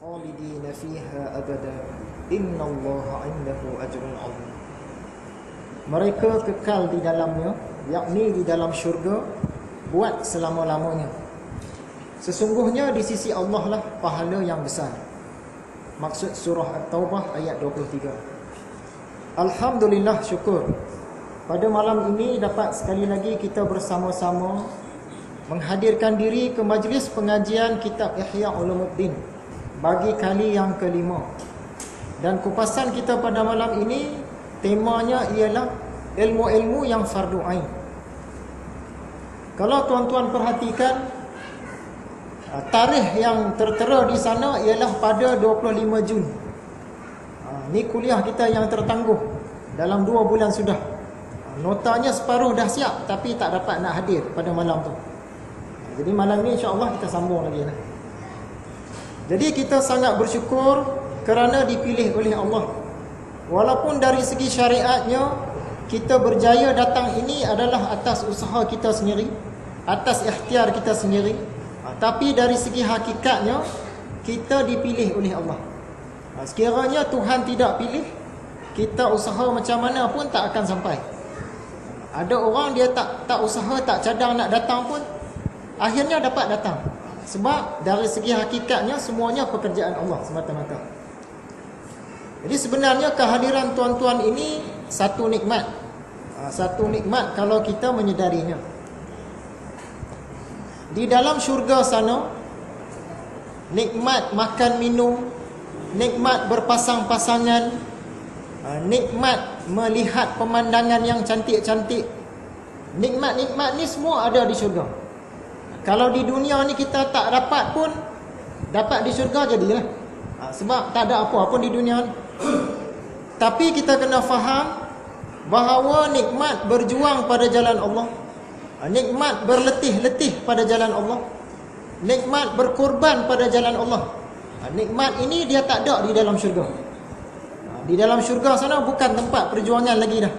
khalidina fiha abada innallaha 'indahu ajrun 'azim. Mereka kekal di dalamnya, yakni di dalam syurga buat selama-lamanya. Sesungguhnya di sisi Allah lah pahala yang besar. Maksud surah At-Taubah ayat 23. Alhamdulillah, syukur. Pada malam ini dapat sekali lagi kita bersama-sama menghadirkan diri ke majlis pengajian kitab Ihya Ulumuddin bagi kali yang kelima. Dan kupasan kita pada malam ini temanya ialah ilmu-ilmu yang fardu ain. Kalau tuan-tuan perhatikan, tarikh yang tertera di sana ialah pada 25 Jun. Ni kuliah kita yang tertangguh dalam 2 bulan sudah. Notanya separuh dah siap tapi tak dapat nak hadir pada malam tu. Jadi malam ni insya-Allah kita sambung lagi lah. Jadi kita sangat bersyukur kerana dipilih oleh Allah. Walaupun dari segi syariatnya kita berjaya datang ini adalah atas usaha kita sendiri, atas ikhtiar kita sendiri, tapi dari segi hakikatnya kita dipilih oleh Allah. Sekiranya Tuhan tidak pilih, kita usaha macam mana pun tak akan sampai. Ada orang dia tak usaha, tak cadang nak datang pun akhirnya dapat datang. Sebab dari segi hakikatnya semuanya pekerjaan Allah semata-mata. Jadi sebenarnya kehadiran tuan-tuan ini satu nikmat. Satu nikmat kalau kita menyedarinya. Di dalam syurga sana, nikmat makan minum, nikmat berpasang-pasangan, nikmat melihat pemandangan yang cantik-cantik. Nikmat-nikmat ni semua ada di syurga. Kalau di dunia ni kita tak dapat pun, dapat di syurga jadilah. Sebab tak ada apa-apa di dunia ni. Tapi kita kena faham bahawa nikmat berjuang pada jalan Allah, nikmat berletih-letih pada jalan Allah, nikmat berkorban pada jalan Allah, nikmat ini dia tak ada di dalam syurga. Di dalam syurga sana bukan tempat perjuangan lagi dah.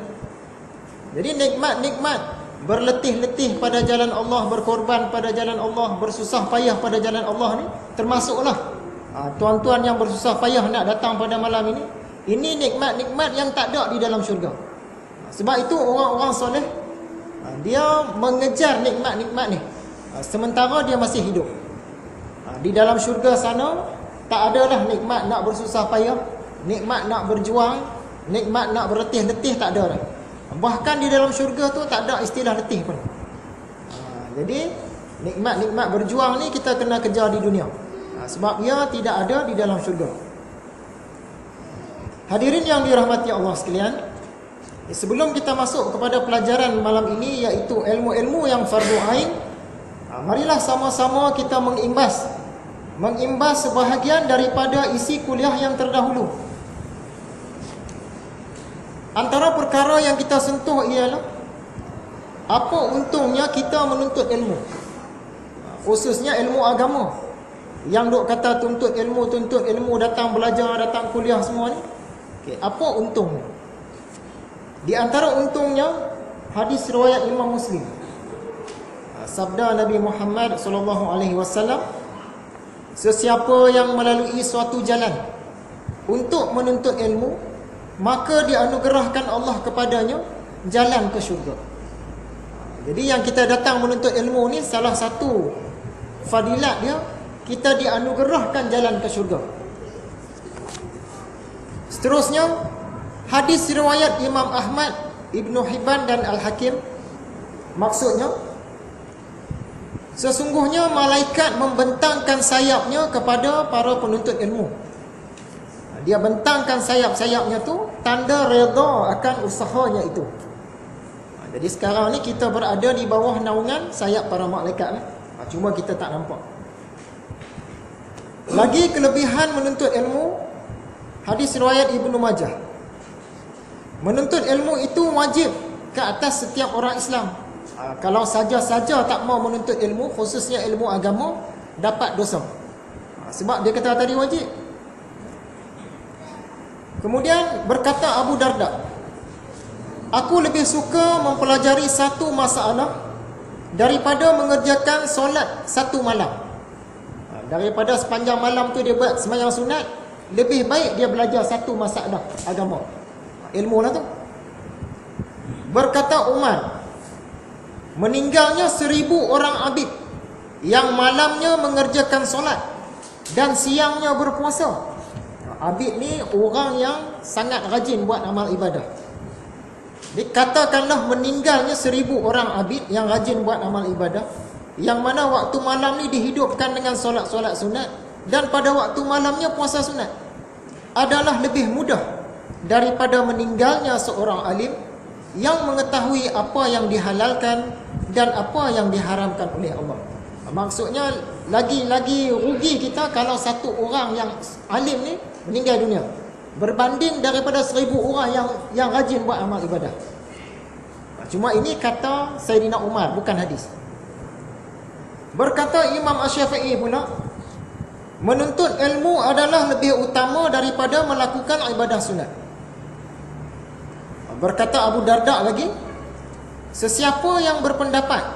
Jadi nikmat-nikmat berletih-letih pada jalan Allah, berkorban pada jalan Allah, bersusah payah pada jalan Allah ni termasuklah tuan-tuan yang bersusah payah nak datang pada malam ini. Ini nikmat-nikmat yang tak ada di dalam syurga. Sebab itu orang-orang soleh dia mengejar nikmat-nikmat ni sementara dia masih hidup. Di dalam syurga sana tak adalah nikmat nak bersusah payah, nikmat nak berjuang, nikmat nak berletih-letih, tak ada dah. Bahkan di dalam syurga tu tak ada istilah letih pun. Jadi nikmat-nikmat berjuang ni kita kena kejar di dunia, sebab ia tidak ada di dalam syurga. Hadirin yang dirahmati Allah sekalian, sebelum kita masuk kepada pelajaran malam ini, iaitu ilmu-ilmu yang fardu ain, marilah sama-sama kita mengimbas sebahagian daripada isi kuliah yang terdahulu. Antara perkara yang kita sentuh ialah apa untungnya kita menuntut ilmu, khususnya ilmu agama. Yang duk kata tuntut ilmu, datang belajar, datang kuliah semua ni, apa untungnya? Di antara untungnya, hadis riwayat Imam Muslim, sabda Nabi Muhammad SAW, sesiapa yang melalui suatu jalan untuk menuntut ilmu, maka dianugerahkan Allah kepadanya jalan ke syurga. Jadi yang kita datang menuntut ilmu ni, salah satu fadilat dia, kita dianugerahkan jalan ke syurga. Seterusnya, hadis riwayat Imam Ahmad, Ibnu Hibban dan Al-Hakim. Maksudnya, sesungguhnya malaikat membentangkan sayapnya kepada para penuntut ilmu. Dia bentangkan sayap-sayapnya tu tanda redha akan usahanya itu. Jadi sekarang ni kita berada di bawah naungan sayap para malaikat lah. Cuma kita tak nampak. Lagi kelebihan menuntut ilmu, hadis riwayat Ibnu Majah, menuntut ilmu itu wajib ke atas setiap orang Islam. Kalau saja-saja tak mau menuntut ilmu, khususnya ilmu agama, dapat dosa. Sebab dia kata tadi wajib. Kemudian berkata Abu Darda, aku lebih suka mempelajari satu masalah daripada mengerjakan solat satu malam. daripada sepanjang malam tu dia buat sembahyang sunat, lebih baik dia belajar satu masalah agama. Ilmu lah tu. Berkata Umar, meninggalnya 1000 orang abid yang malamnya mengerjakan solat dan siangnya berpuasa. Abid ni orang yang sangat rajin buat amal ibadah. Dikatakanlah meninggalnya 1000 orang abid yang rajin buat amal ibadah, yang mana waktu malam ni dihidupkan dengan solat-solat sunat, dan pada waktu malamnya puasa sunat, adalah lebih mudah daripada meninggalnya seorang alim yang mengetahui apa yang dihalalkan dan apa yang diharamkan oleh Allah. Maksudnya lagi-lagi rugi kita kalau satu orang yang alim ni meninggal dunia berbanding daripada 1000 orang yang rajin buat amal ibadah. Cuma ini kata Sayyidina Umar, bukan hadis. Berkata Imam Asy-Syafi'i pula, menuntut ilmu adalah lebih utama daripada melakukan ibadah sunat. Berkata Abu Darda lagi, sesiapa yang berpendapat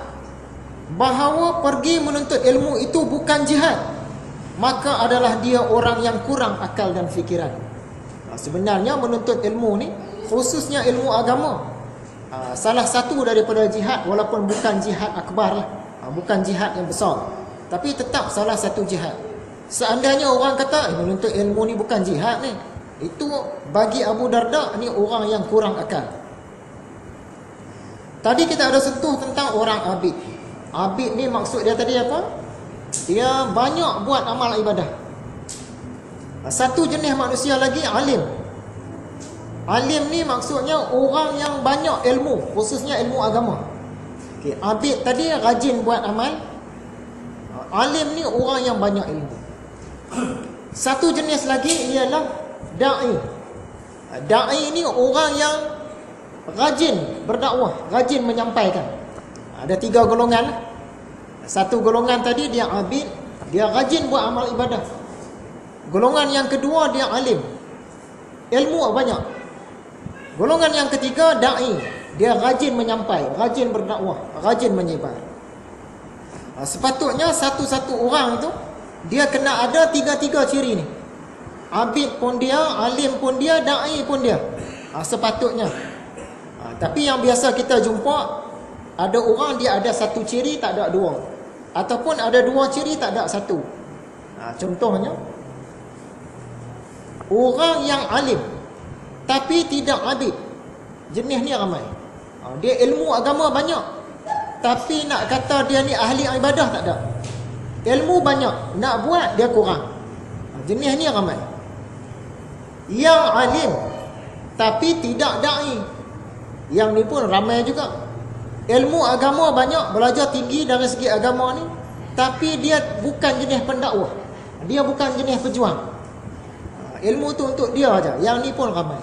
bahawa pergi menuntut ilmu itu bukan jihad, maka adalah dia orang yang kurang akal dan fikiran. Sebenarnya menuntut ilmu ni, khususnya ilmu agama, salah satu daripada jihad, walaupun bukan jihad akbar lah, bukan jihad yang besar, tapi tetap salah satu jihad. Seandainya orang kata menuntut ilmu ni bukan jihad ni, itu bagi Abu Darda ni orang yang kurang akal. Tadi kita ada sentuh tentang orang abid. Abid ni maksud dia tadi apa? Dia banyak buat amal ibadah. Satu jenis manusia lagi, alim. Alim ni maksudnya orang yang banyak ilmu, khususnya ilmu agama. Okay, abid tadi rajin buat amal. Alim ni orang yang banyak ilmu. Satu jenis lagi ialah da'i. Da'i ni orang yang rajin berdakwah, rajin menyampaikan. Ada 3 golongan. Satu golongan tadi dia abid, dia rajin buat amal ibadah. Golongan yang kedua dia alim, ilmu banyak. Golongan yang ketiga da'i, dia rajin menyampaikan, rajin berdakwah, rajin menyebar. Sepatutnya satu-satu orang tu dia kena ada 3 ciri ni. Abid pun dia, alim pun dia, da'i pun dia. Sepatutnya. Tapi yang biasa kita jumpa, ada orang dia ada 1 ciri tak ada 2, ataupun ada 2 ciri tak ada 1. Contohnya, orang yang alim tapi tidak abid, jenis ni ramai. Dia ilmu agama banyak, tapi nak kata dia ni ahli ibadah tak ada. Ilmu banyak, nak buat dia kurang. Jenis ni ramai. Yang alim tapi tidak da'i, yang ni pun ramai juga. Ilmu agama banyak, belajar tinggi dari segi agama ni, tapi dia bukan jenis pendakwah, dia bukan jenis pejuang. Ilmu tu untuk dia aja. Yang ni pun ramai.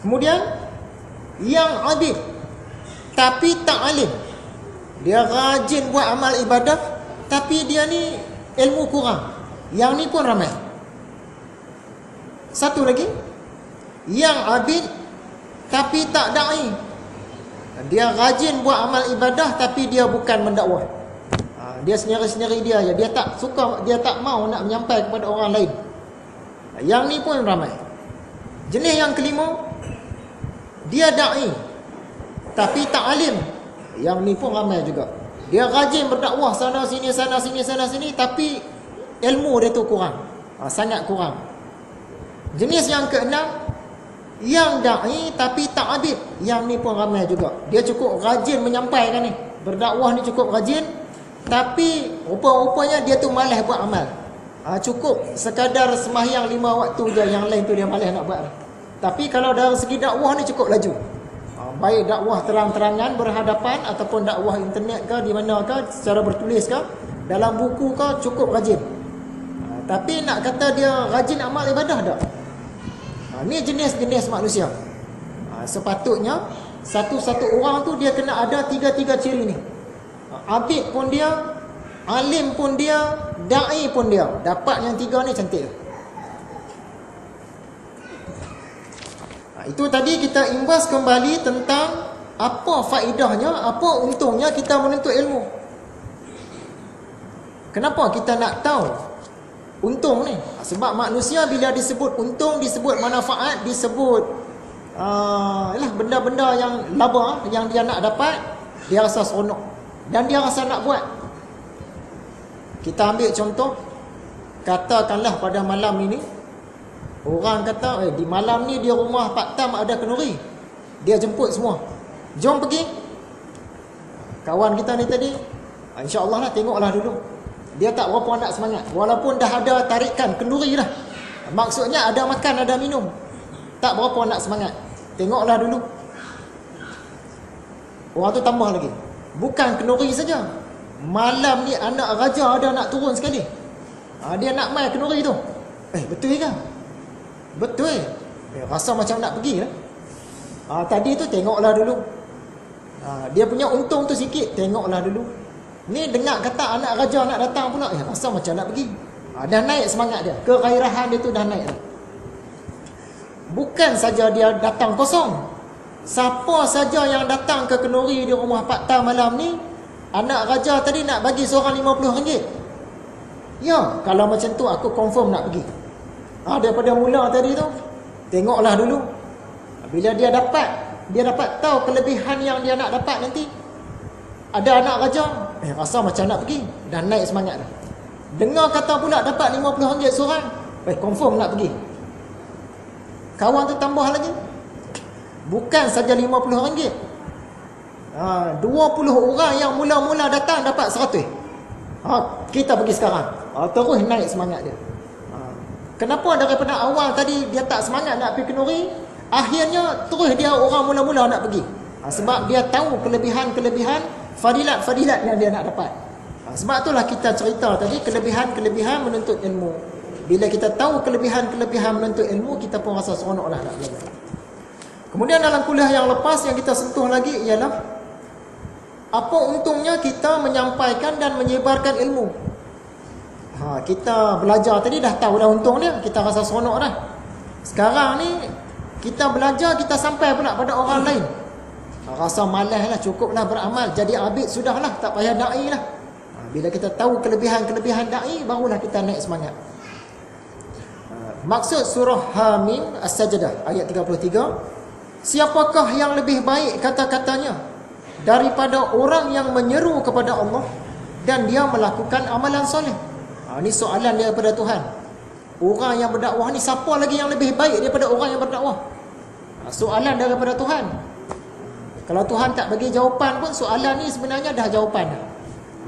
Kemudian yang abid tapi tak alim, dia rajin buat amal ibadah, tapi dia ni ilmu kurang. Yang ni pun ramai. Satu lagi, yang abid tapi tak da'i, dia rajin buat amal ibadah tapi dia bukan mendakwah. Dia sendiri-sendiri dia aja. Dia tak suka, dia tak mau nak menyampaikan kepada orang lain. Yang ni pun ramai. Jenis yang kelima, dia da'i tapi tak alim. Yang ni pun ramai juga. Dia rajin berdakwah sana sini, sana sini, sana sini, tapi ilmu dia tu kurang, sangat kurang. Jenis yang keenam, yang da'i tapi tak abid. Yang ni pun ramai juga. Dia cukup rajin menyampaikan ni, berdakwah ni cukup rajin, tapi rupa-rupanya dia tu malas buat amal. Cukup sekadar sembahyang 5 waktu je, yang lain tu dia malas nak buat. Tapi kalau dari segi dakwah ni cukup laju. Baik dakwah terang-terangan berhadapan, ataupun dakwah internet ke, di mana ke, secara bertulis ke, dalam buku ke, cukup rajin. Tapi nak kata dia rajin amal ibadah tak? Ni jenis-jenis manusia. Sepatutnya satu-satu orang tu dia kena ada 3 ciri ni. Abid pun dia, alim pun dia, da'i pun dia. Dapat yang 3 ni cantik. Itu tadi kita imbas kembali tentang apa faedahnya, apa untungnya kita menuntut ilmu. Kenapa kita nak tahu untung ni? Sebab manusia bila disebut untung, disebut manfaat, disebut benda-benda yang laba yang dia nak dapat, dia rasa seronok dan dia rasa nak buat. Kita ambil contoh, katakanlah pada malam ini orang kata di malam ni di rumah Pak Tam ada kenduri, dia jemput semua, jom pergi. Kawan kita ni tadi, insya-Allah lah, tengoklah dulu. Dia tak berapa nak semangat, walaupun dah ada tarikan kenduri dah, maksudnya ada makan ada minum, tak berapa nak semangat. Tengoklah dulu. Orang tu tambah lagi, bukan kenduri saja, malam ni anak raja ada nak turun sekali. Dia nak main kenduri tu. Betul ke? Betul. Rasa macam nak pergi lah. Tadi tu tengoklah dulu. Dia punya untung tu sikit, tengoklah dulu. Ni dengar kata anak raja nak datang pula, rasa macam nak pergi. Dah naik semangat dia, kegairahan dia tu dah naik. Bukan saja dia datang kosong. Siapa saja yang datang ke kenduri di rumah Pak Tam malam ni, anak raja tadi nak bagi seorang RM50. Ya, kalau macam tu aku confirm nak pergi. Daripada mula tadi tu, tengoklah dulu. Bila dia dapat tahu kelebihan yang dia nak dapat nanti. Ada anak raja, rasa macam nak pergi, dah naik semangat dah. Dengar kata pula dapat RM50 seorang, confirm nak pergi. Kawan tu tambah lagi, bukan saja RM50, 20 orang yang mula-mula datang dapat 100. Kita pergi sekarang. Terus naik semangat dia. Kenapa daripada awal tadi dia tak semangat nak pergi kenduri, akhirnya terus dia orang mula-mula nak pergi. Sebab dia tahu kelebihan-kelebihan, fadilat-fadilat yang dia nak dapat. Sebab itulah kita cerita tadi, kelebihan-kelebihan menuntut ilmu. Bila kita tahu kelebihan-kelebihan menuntut ilmu, kita pun rasa seronoklah nak belajar. Kemudian dalam kuliah yang lepas yang kita sentuh lagi ialah apa untungnya kita menyampaikan dan menyebarkan ilmu. Kita belajar tadi dah tahu dah untung dia, kita rasa seronok dah. Sekarang ni kita belajar, kita sampai pula pada orang lain, rasa malas lah, cukuplah beramal, jadi abid sudahlah, tak payah da'i lah. Bila kita tahu kelebihan-kelebihan da'i, barulah kita naik semangat. Maksud surah Hamim As-Sajdah ayat 33, siapakah yang lebih baik kata-katanya daripada orang yang menyeru kepada Allah dan dia melakukan amalan soleh? Ini soalan daripada Tuhan. Orang yang berdakwah ni, siapa lagi yang lebih baik daripada orang yang berdakwah? Soalan daripada Tuhan. Kalau Tuhan tak bagi jawapan pun, soalan ni sebenarnya dah jawapan.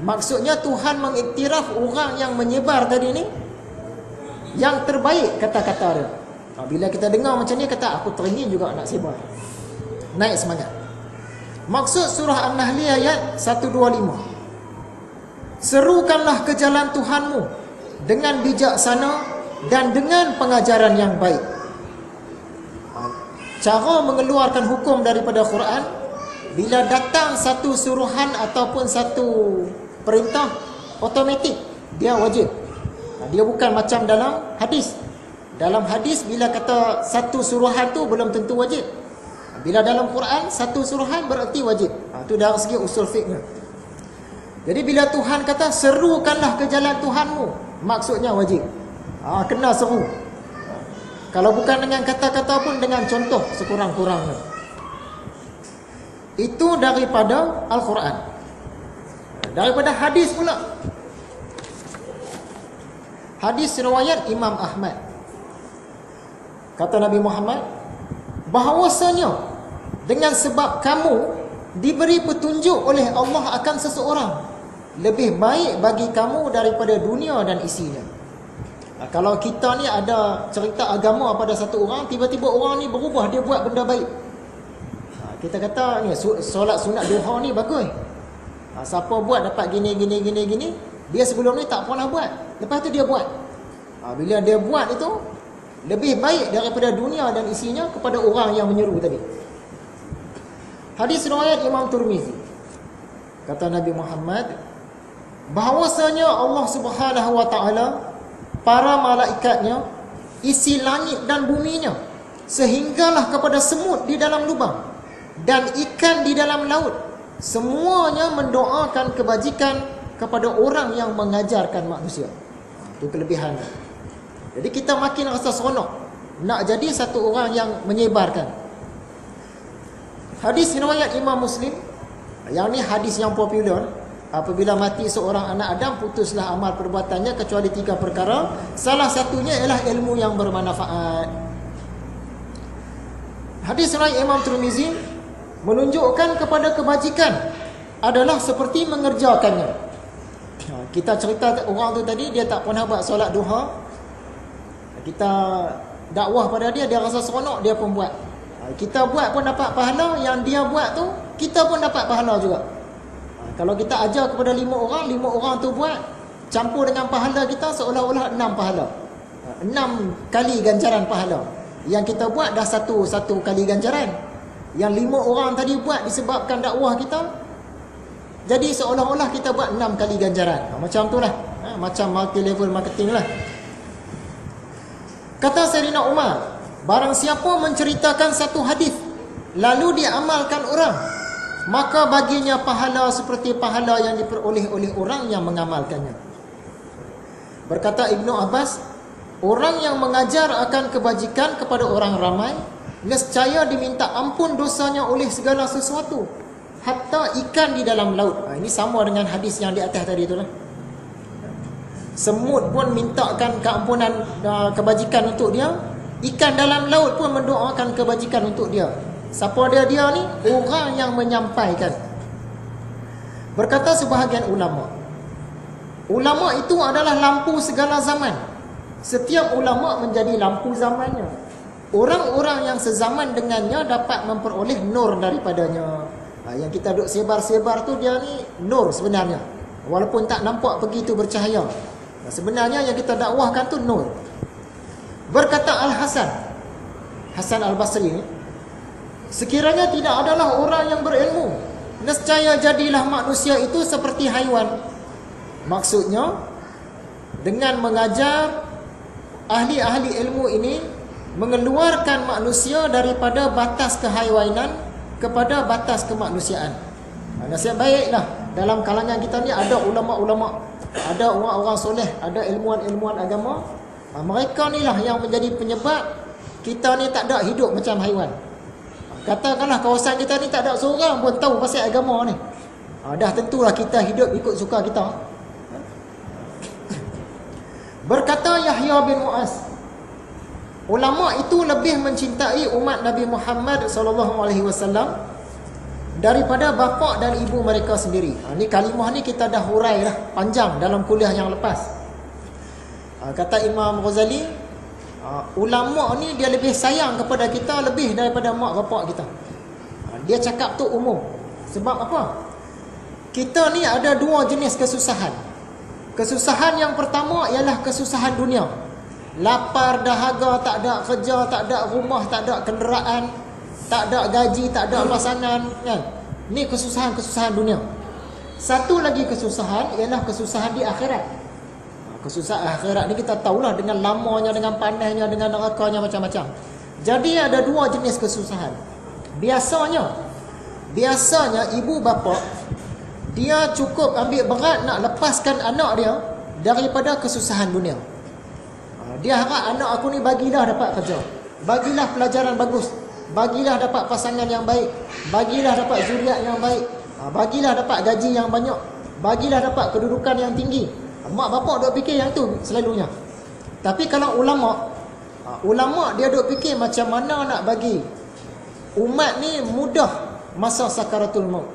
Maksudnya Tuhan mengiktiraf orang yang menyebar tadi ni yang terbaik kata-kata dia. Bila kita dengar macam ni, kata aku teringin juga nak sebar, naik semangat. Maksud surah An-Nahl ayat 125, serukanlah ke jalan Tuhanmu dengan bijaksana dan dengan pengajaran yang baik. Cara mengeluarkan hukum daripada Quran, bila datang satu suruhan ataupun satu perintah, automatik dia wajib. Dia bukan macam dalam hadis. Dalam hadis bila kata satu suruhan tu belum tentu wajib. Bila dalam Quran satu suruhan berarti wajib. Itu dari segi usul fiqh. Jadi bila Tuhan kata serukanlah ke jalan Tuhanmu, maksudnya wajib. Kena seru. Kalau bukan dengan kata-kata pun dengan contoh sekurang-kurangnya. Itu daripada Al-Quran. Daripada hadis pula. Hadis riwayat Imam Ahmad. Kata Nabi Muhammad, bahawasanya dengan sebab kamu diberi petunjuk oleh Allah akan seseorang, lebih baik bagi kamu daripada dunia dan isinya. Kalau kita ni ada cerita agama pada satu orang, tiba-tiba orang ni berubah, dia buat benda baik. Kita kata ni solat sunat duha ni bagus. Siapa buat dapat gini. Dia sebelum ni tak pernah buat, lepas tu dia buat. Bila dia buat itu, lebih baik daripada dunia dan isinya kepada orang yang menyeru tadi. Hadis riwayat Imam Tirmizi. Kata Nabi Muhammad, bahawasanya Allah Subhanahu wa taala, para malaikatnya, isi langit dan buminya, sehinggalah kepada semut di dalam lubang dan ikan di dalam laut, semuanya mendoakan kebajikan kepada orang yang mengajarkan manusia. Itu kelebihan. Jadi kita makin rasa seronok nak jadi satu orang yang menyebarkan. Hadis riwayat Imam Muslim, yang ni hadis yang popular. Apabila mati seorang anak Adam, putuslah amal perbuatannya kecuali 3 perkara. Salah satunya ialah ilmu yang bermanfaat. Hadis riwayat Imam Tirmizi menunjukkan kepada kebajikan adalah seperti mengerjakannya. Kita cerita orang tu tadi, dia tak pernah buat solat duha. Kita dakwah pada dia, dia rasa seronok, dia pun buat. Kita buat pun dapat pahala, yang dia buat tu kita pun dapat pahala juga. Kalau kita ajar kepada 5 orang tu buat, campur dengan pahala kita, seolah-olah 6 pahala. 6 kali ganjaran pahala. Yang kita buat dah satu kali ganjaran. Yang 5 orang tadi buat disebabkan dakwah kita, jadi seolah-olah kita buat 6 kali ganjaran. Macam tu lah. Macam multi level marketing lah. Kata Sayyidina Umar, barang siapa menceritakan satu hadis lalu diamalkan orang, maka baginya pahala seperti pahala yang diperoleh oleh orang yang mengamalkannya. Berkata Ibnu Abbas, orang yang mengajar akan kebajikan kepada orang ramai, nescaya diminta ampun dosanya oleh segala sesuatu, hatta ikan di dalam laut. Ini sama dengan hadis yang di atas tadi itulah. Semut pun mintakan keampunan, kebajikan untuk dia. Ikan dalam laut pun mendoakan kebajikan untuk dia. Siapa dia ni? Orang yang menyampaikan. Berkata sebahagian ulama, ulama itu adalah lampu segala zaman. Setiap ulama menjadi lampu zamannya. Orang-orang yang sezaman dengannya dapat memperoleh nur daripadanya. Yang kita duk sebar-sebar tu, dia ni nur sebenarnya. Walaupun tak nampak begitu bercahaya, sebenarnya yang kita dakwahkan tu nur. Berkata Hasan Al-Basri ni, sekiranya tidak adalah orang yang berilmu, nescaya jadilah manusia itu seperti haiwan. Maksudnya, dengan mengajar, ahli-ahli ilmu ini mengeluarkan manusia daripada batas kehaiwanan kepada batas kemanusiaan. Nasib baiklah dalam kalangan kita ni ada ulama-ulama, ada orang-orang soleh, ada ilmuwan-ilmuwan agama. Mereka ni lah yang menjadi penyebab kita ni tak ada hidup macam haiwan. Katakanlah kawasan kita ni tak ada seorang pun tahu pasal agama ni, dah tentulah kita hidup ikut suka kita. Berkata Yahya bin Mu'az, ulama itu lebih mencintai umat Nabi Muhammad SAW daripada bapa dan ibu mereka sendiri. Ni kalimah ni kita dah hurai dah panjang dalam kuliah yang lepas. Kata Imam Ghazali, ulama ni dia lebih sayang kepada kita lebih daripada mak bapak kita. Dia cakap tu umum. Sebab apa? Kita ni ada 2 jenis kesusahan. Kesusahan yang pertama ialah kesusahan dunia. Lapar, dahaga, tak ada kerja, tak ada rumah, tak ada kenderaan, tak ada gaji, tak ada pasangan, kan? Ni kesusahan-kesusahan dunia. Satu lagi kesusahan ialah kesusahan di akhirat. Kesusahan akhirat ni kita tahulah, dengan lamanya, dengan panasnya, dengan nerakanya, macam-macam. Jadi ada 2 jenis kesusahan. Biasanya ibu bapa dia cukup ambil berat nak lepaskan anak dia daripada kesusahan dunia. Dia harap anak aku ni bagilah dapat kerja, bagilah pelajaran bagus, bagilah dapat pasangan yang baik, bagilah dapat zuriat yang baik, bagilah dapat gaji yang banyak, bagilah dapat kedudukan yang tinggi. Mak bapak duk fikir yang tu selalunya. Tapi kalau ulama dia duk fikir macam mana nak bagi umat ni mudah masa sakaratul maut.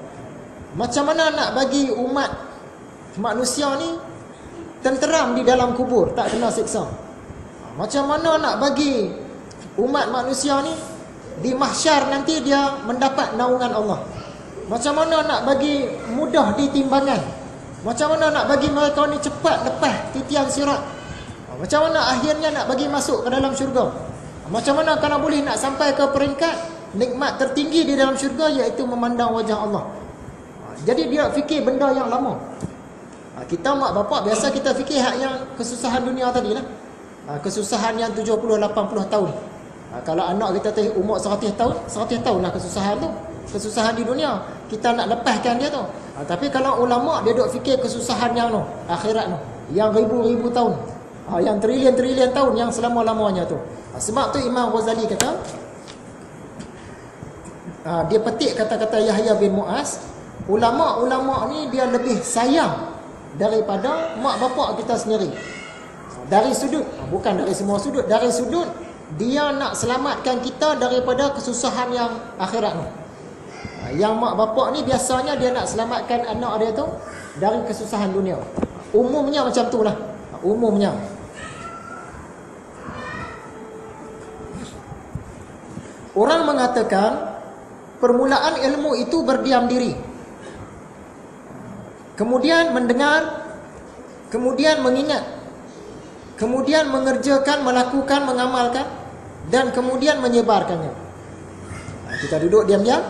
Macam mana nak bagi umat manusia ni tenteram di dalam kubur, tak kena siksa. Macam mana nak bagi umat manusia ni di mahsyar nanti dia mendapat naungan Allah. Macam mana nak bagi mudah di timbangan. Macam mana nak bagi mereka ni cepat lepas titian sirat. Macam mana akhirnya nak bagi masuk ke dalam syurga. Macam mana kalau boleh nak sampai ke peringkat nikmat tertinggi di dalam syurga, iaitu memandang wajah Allah. Jadi dia fikir benda yang lama. Kita mak bapak biasa kita fikir hak yang kesusahan dunia tadi lah. Kesusahan yang 70-80 tahun. Kalau anak kita umur 100 tahun, 100 tahun lah kesusahan tu. Kesusahan di dunia, kita nak lepaskan dia tu. Tapi kalau ulama dia duk fikir kesusahan yang no, akhirat no, yang ribu-ribu tahun, yang trilion-trilion tahun, yang selama-lamanya tu. Sebab tu Imam Ghazali kata, dia petik kata-kata Yahya bin Mu'az, ulama-ulama ni dia lebih sayang daripada mak bapak kita sendiri. Dari sudut, bukan dari semua sudut, dari sudut dia nak selamatkan kita daripada kesusahan yang akhirat ni. Yang mak bapak ni biasanya dia nak selamatkan anak dia tu dari kesusahan dunia. Umumnya macam tu lah, umumnya. Orang mengatakan permulaan ilmu itu berdiam diri, kemudian mendengar, kemudian mengingat, kemudian mengerjakan, melakukan, mengamalkan, dan kemudian menyebarkannya. Kita duduk diam-diam,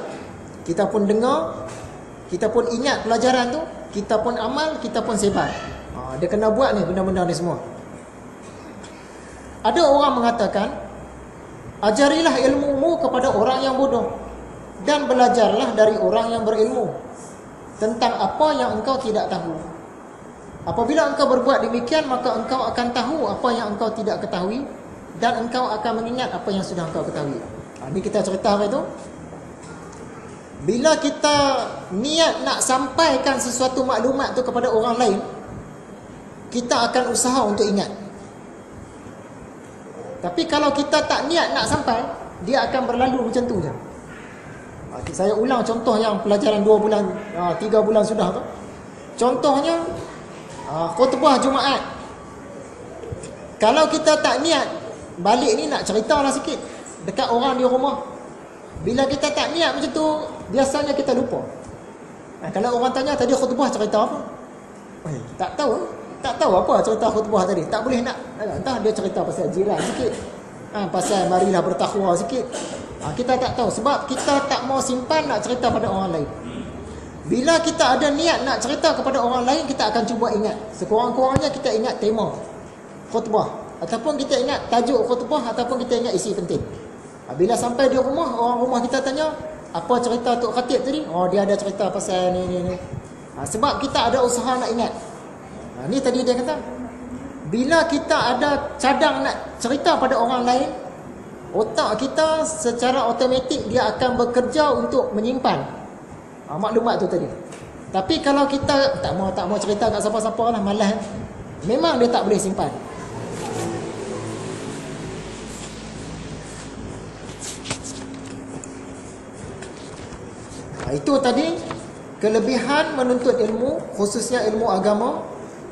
kita pun dengar, kita pun ingat pelajaran tu, kita pun amal, kita pun sebar. Dia kena buat ni benda-benda ni semua. Ada orang mengatakan, ajarilah ilmumu kepada orang yang bodoh, dan belajarlah dari orang yang berilmu tentang apa yang engkau tidak tahu. Apabila engkau berbuat demikian, maka engkau akan tahu apa yang engkau tidak ketahui, dan engkau akan mengingat apa yang sudah engkau ketahui. Ini kita cerita apa itu? Bila kita niat nak sampaikan sesuatu maklumat tu kepada orang lain, kita akan usaha untuk ingat. Tapi kalau kita tak niat nak sampai, dia akan berlalu macam tu je. Saya ulang contoh yang pelajaran 2 bulan, 3 bulan sudah tu. Contohnya khutbah Jumaat. Kalau kita tak niat, balik ni nak ceritalah sikit dekat orang di rumah. Bila kita tak niat macam tu, biasanya kita lupa. Kalau orang tanya tadi khutbah cerita apa, tak tahu. Tak tahu apa cerita khutbah tadi. Tak boleh nak, entah dia cerita pasal jiran sikit, pasal marilah bertakwa sikit. Kita tak tahu sebab kita tak mau simpan nak cerita pada orang lain. Bila kita ada niat nak cerita kepada orang lain, kita akan cuba ingat. Sekurang-kurangnya kita ingat tema khutbah, ataupun kita ingat tajuk khutbah, ataupun kita ingat isi penting. Bila sampai di rumah, orang rumah kita tanya, apa cerita Tok Khatib tadi? Dia ada cerita pasal ni. Sebab kita ada usaha nak ingat. Ni tadi dia kata, bila kita ada cadang nak cerita pada orang lain, otak kita secara automatik dia akan bekerja untuk menyimpan maklumat tu tadi. Tapi kalau kita tak mau cerita kat siapa-siapa lah, malas, memang dia tak boleh simpan. Itu tadi kelebihan menuntut ilmu, khususnya ilmu agama,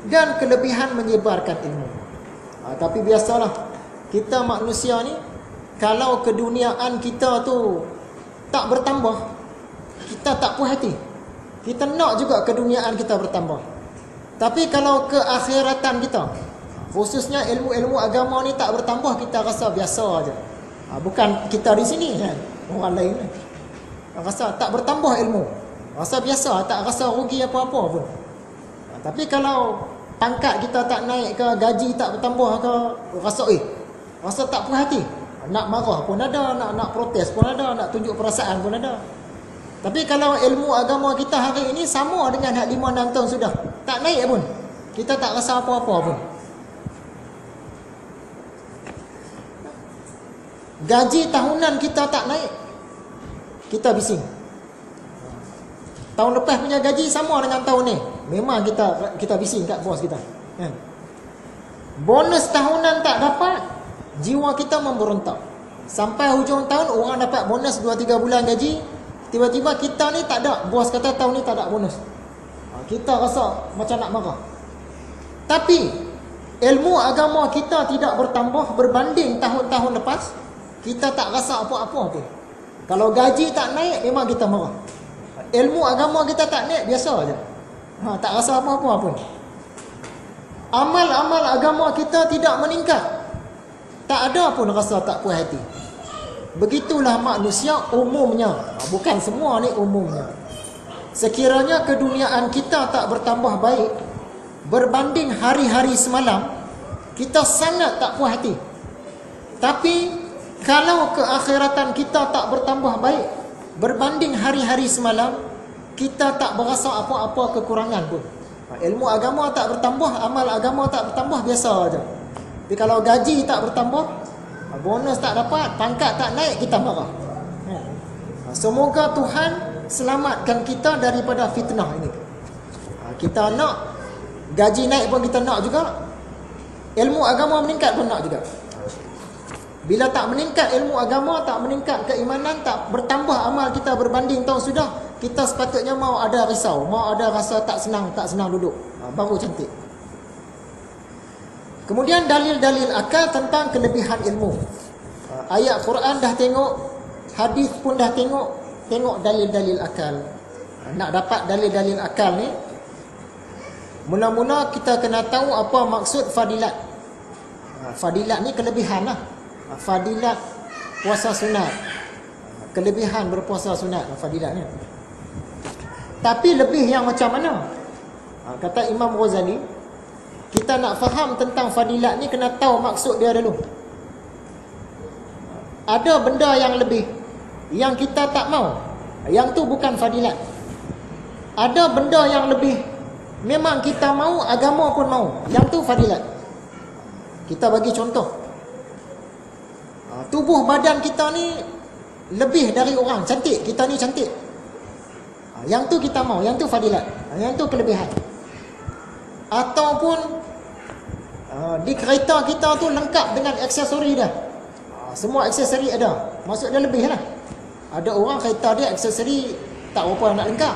dan kelebihan menyebarkan ilmu. Tapi biasalah, kita manusia ni, kalau keduniaan kita tu tak bertambah, kita tak puas hati. Kita nak juga keduniaan kita bertambah. Tapi kalau keakhiratan kita, khususnya ilmu-ilmu agama ni tak bertambah, kita rasa biasa aja. Bukan kita di sini kan, orang lain rasa tak bertambah ilmu, rasa biasa, tak rasa rugi apa-apa pun. Tapi kalau pangkat kita tak naik ke, gaji tak bertambah ke, rasa tak puas hati. Nak marah pun ada, nak protes pun ada, nak tunjuk perasaan pun ada. Tapi kalau ilmu agama kita hari ini sama dengan 5-6 tahun sudah, tak naik pun, kita tak rasa apa-apa pun. Gaji tahunan kita tak naik, kita bising. Tahun lepas punya gaji sama dengan tahun ni, memang kita bising kat bos kita. Bonus tahunan tak dapat, jiwa kita memberontak. Sampai hujung tahun orang dapat bonus 2-3 bulan gaji, tiba-tiba kita ni tak ada. Bos kata tahun ni tak ada bonus. Kita rasa macam nak marah. Tapi ilmu agama kita tidak bertambah berbanding tahun-tahun lepas, kita tak rasa apa-apa pun. Kalau gaji tak naik, memang kita marah. Ilmu agama kita tak naik, biasa aja. Tak rasa apa-apa pun. Amal-amal agama kita tidak meningkat, tak ada pun rasa tak puas hati. Begitulah manusia umumnya, bukan semua ni, umumnya. Sekiranya keduniaan kita tak bertambah baik berbanding hari-hari semalam, kita sangat tak puas hati. Tapi kalau keakhiratan kita tak bertambah baik berbanding hari-hari semalam, kita tak berasa apa-apa kekurangan pun. Ilmu agama tak bertambah, amal agama tak bertambah, biasa aja. Tapi kalau gaji tak bertambah, bonus tak dapat, pangkat tak naik, kita marah. Semoga Tuhan selamatkan kita daripada fitnah ini. Kita nak gaji naik pun kita nak juga, ilmu agama meningkat pun nak juga. Bila tak meningkat ilmu agama, tak meningkat keimanan, tak bertambah amal kita berbanding tahun sudah, kita sepatutnya mau ada risau, mau ada rasa tak senang duduk. Baru cantik. Kemudian dalil-dalil akal tentang kelebihan ilmu. Ayat Quran dah tengok, hadis pun dah tengok dalil-dalil akal. Nak dapat dalil-dalil akal ni, mula-mula kita kena tahu apa maksud fadilat. Fadilat ni kelebihan lah. Fadilat puasa sunat, kelebihan berpuasa sunat, fadilat ni. Tapi lebih yang macam mana? Kata Imam Ghazali, kita nak faham tentang fadilat ni kena tahu maksud dia dulu. Ada benda yang lebih yang kita tak mau, yang tu bukan fadilat. Ada benda yang lebih memang kita mau, agama pun mau, yang tu fadilat. Kita bagi contoh, tubuh badan kita ni lebih dari orang, cantik, kita ni cantik, yang tu kita mau, yang tu fadilat, yang tu kelebihan. Ataupun di kereta kita tu lengkap dengan aksesori dah, semua aksesori ada, maksud dia lebih lah. Ada orang kereta dia aksesori tak berapa nak lengkap,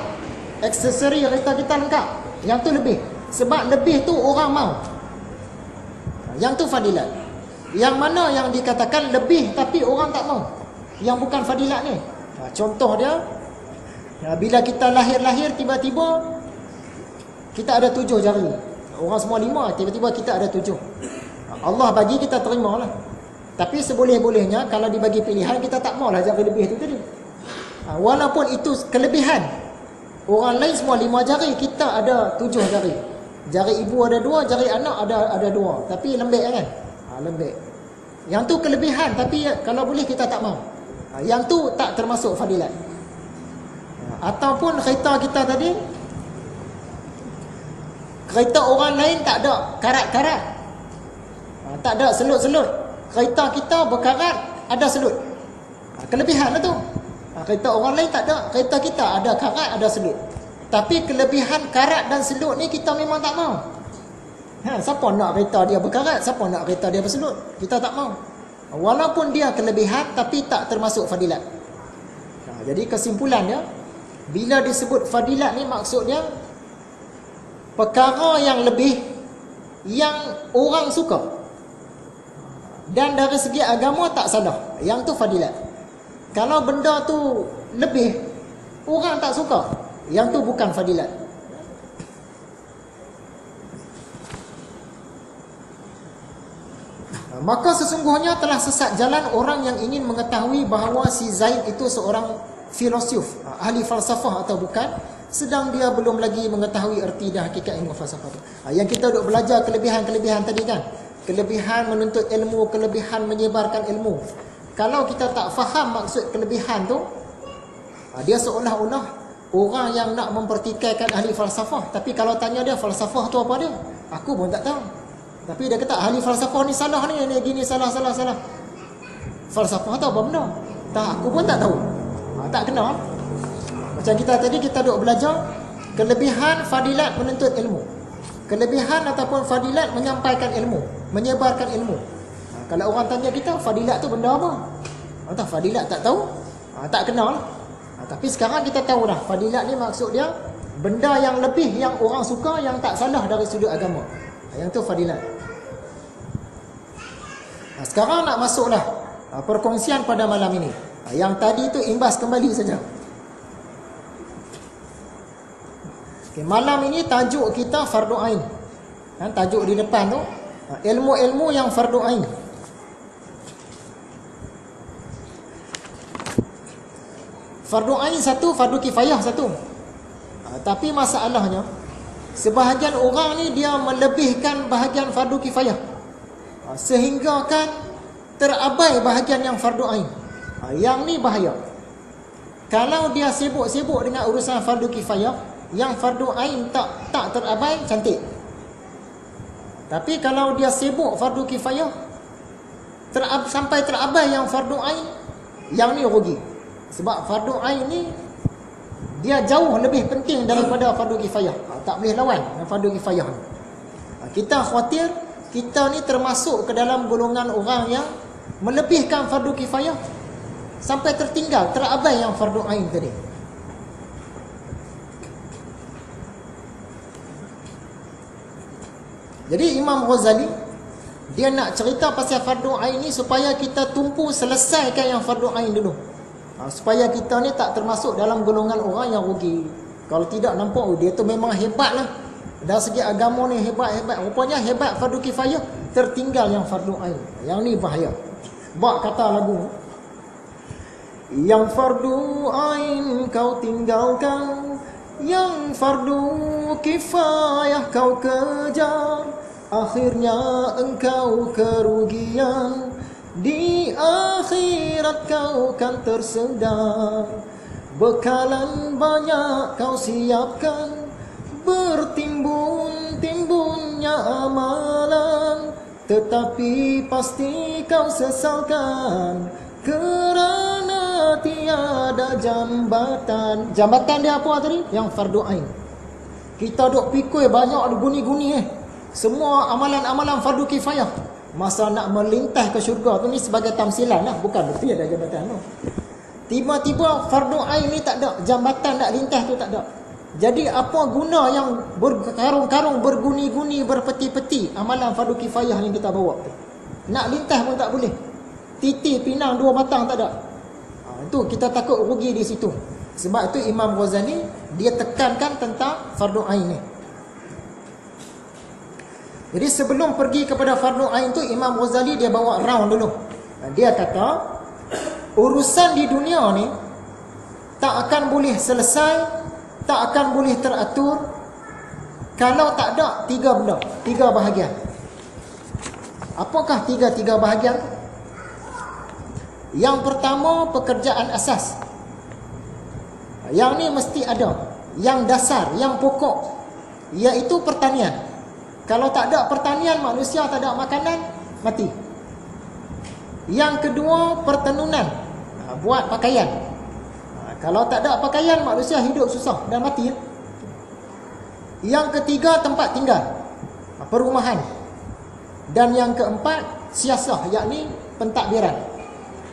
aksesori kereta kita lengkap, yang tu lebih. Sebab lebih tu orang mau, yang tu fadilat. Yang mana yang dikatakan lebih tapi orang tak mau, yang bukan fadilat ni. Contoh dia, bila kita lahir-lahir tiba-tiba kita ada 7 jari. Orang semua 5, tiba-tiba kita ada 7. Allah bagi, kita terimalah. Tapi seboleh-bolehnya kalau dibagi pilihan, kita tak maulah jari lebih tu tadi. Walaupun itu kelebihan. Orang lain semua 5 jari, kita ada 7 jari. Jari ibu ada 2, jari anak ada 2. Tapi lembek kan? Lembek. Yang tu kelebihan, tapi kalau boleh kita tak mau. Yang tu tak termasuk fadilat. Ataupun kereta kita tadi, kereta orang lain tak ada karat-karat, tak ada selut-selut. Kereta kita berkarat, ada selut. Kelebihan lah tu. Kereta orang lain tak ada, kereta kita ada karat, ada selut. Tapi kelebihan karat dan selut ni kita memang tak mau. Siapa nak kereta dia berkarat, siapa nak kereta dia berselut? Kita tak mau. Walaupun dia kelebihan, tapi tak termasuk fadilat. Jadi kesimpulannya, bila disebut fadilat ni maksudnya perkara yang lebih, yang orang suka, dan dari segi agama tak salah, yang tu fadilat. Kalau benda tu lebih, orang tak suka, yang tu bukan fadilat. Maka sesungguhnya telah sesat jalan orang yang ingin mengetahui bahawa si Zaid itu seorang filosof, ahli falsafah atau bukan, sedang dia belum lagi mengetahui erti dan hakikat ilmu falsafah itu. Yang kita duk belajar kelebihan-kelebihan tadi kan, kelebihan menuntut ilmu, kelebihan menyebarkan ilmu. Kalau kita tak faham maksud kelebihan tu, dia seolah-olah orang yang nak mempertikaikan ahli falsafah. Tapi kalau tanya dia, falsafah tu apa dia? Aku pun tak tahu. Tapi dia kata ahli falsafah ni salah ni gini, salah. Falsafah tu apa benda? Tak, aku pun tak tahu. Tak kenal. Macam kita tadi, kita duk belajar kelebihan fadilat menuntut ilmu, kelebihan ataupun fadilat menyampaikan ilmu, menyebarkan ilmu. Kalau orang tanya kita, fadilat tu benda apa? Tak, fadilat tak tahu, tak kenal. Tapi sekarang kita tahu dah, fadilat ni maksud dia benda yang lebih, yang orang suka, yang tak salah dari sudut agama. Yang tu fadilat. Sekarang nak masuklah perkongsian pada malam ini. Yang tadi tu imbas kembali saja. Malam ini tajuk kita fardu ain. Tajuk di depan tu, ilmu-ilmu yang fardu ain. Fardu ain satu, fardu kifayah satu. Tapi masalahnya, sebahagian orang ni dia melebihkan bahagian fardu kifayah, sehingga kan terabai bahagian yang fardu ain. Yang ni bahaya. Kalau dia sibuk-sibuk dengan urusan fardu kifayah, yang fardu ain tak terabai, cantik. Tapi kalau dia sibuk fardu kifayah, sampai terabai yang fardu ain, yang ni rugi. Sebab fardu ain ni dia jauh lebih penting daripada fardu kifayah. Tak boleh lawan dengan fardu kifayah ni. Kita khawatir kita ni termasuk ke dalam golongan orang yang melebihkan fardu kifayah sampai tertinggal, terabai yang fardu ain tadi. Jadi Imam Ghazali dia nak cerita pasal fardu ain ni supaya kita tumpu selesaikan yang fardu ain dulu. Supaya kita ni tak termasuk dalam golongan orang yang rugi. Kalau tidak nampak dia tu memang hebat lah. Dari segi agama ni hebat-hebat. Rupanya hebat fardu kifayah, tertinggal yang fardu ain. Yang ni bahaya. Bak kata lagu. Yang fardu ain kau tinggalkan, yang fardu kifayah kau kejar, akhirnya engkau kerugian, di akhirat kau kan tersedar. Bekalan banyak kau siapkan, bertimbun-timbunnya amalan, tetapi pasti kau sesalkan, kerana tiada jambatan. Jambatan dia apa tadi? Yang fardu ain. Kita duk pikir banyak guni-guni semua amalan-amalan fardu kifayah. Masa nak melintas ke syurga tu ni sebagai tamsilan lah, bukan berarti ada jambatan tu. Tiba-tiba fardu ain ni tak ada, jambatan nak lintas tu tak ada. Jadi apa guna yang berkarung-karung, berguni-guni, berpeti-peti amalan fardu kifayah yang kita bawa tu? Nak lintas pun tak boleh. Titi pinang dua batang tak ada. Itu kita takut rugi di situ. Sebab itu Imam Ghazali dia tekankan tentang fardu ain ni. Jadi sebelum pergi kepada fardu ain tu, Imam Ghazali dia bawa round dulu. Dia kata urusan di dunia ni tak akan boleh selesai, tak akan boleh teratur kalau tak ada tiga benda, tiga bahagian. Apakah tiga bahagian? Yang pertama, pekerjaan asas. Yang ni mesti ada. Yang dasar, yang pokok, iaitu pertanian. Kalau tak ada pertanian, manusia tak ada makanan, mati. Yang kedua, pertenunan, buat pakaian. Kalau tak ada pakaian, manusia hidup susah dan mati. Yang ketiga, tempat tinggal, perumahan. Dan yang keempat, siasah, yakni pentadbiran.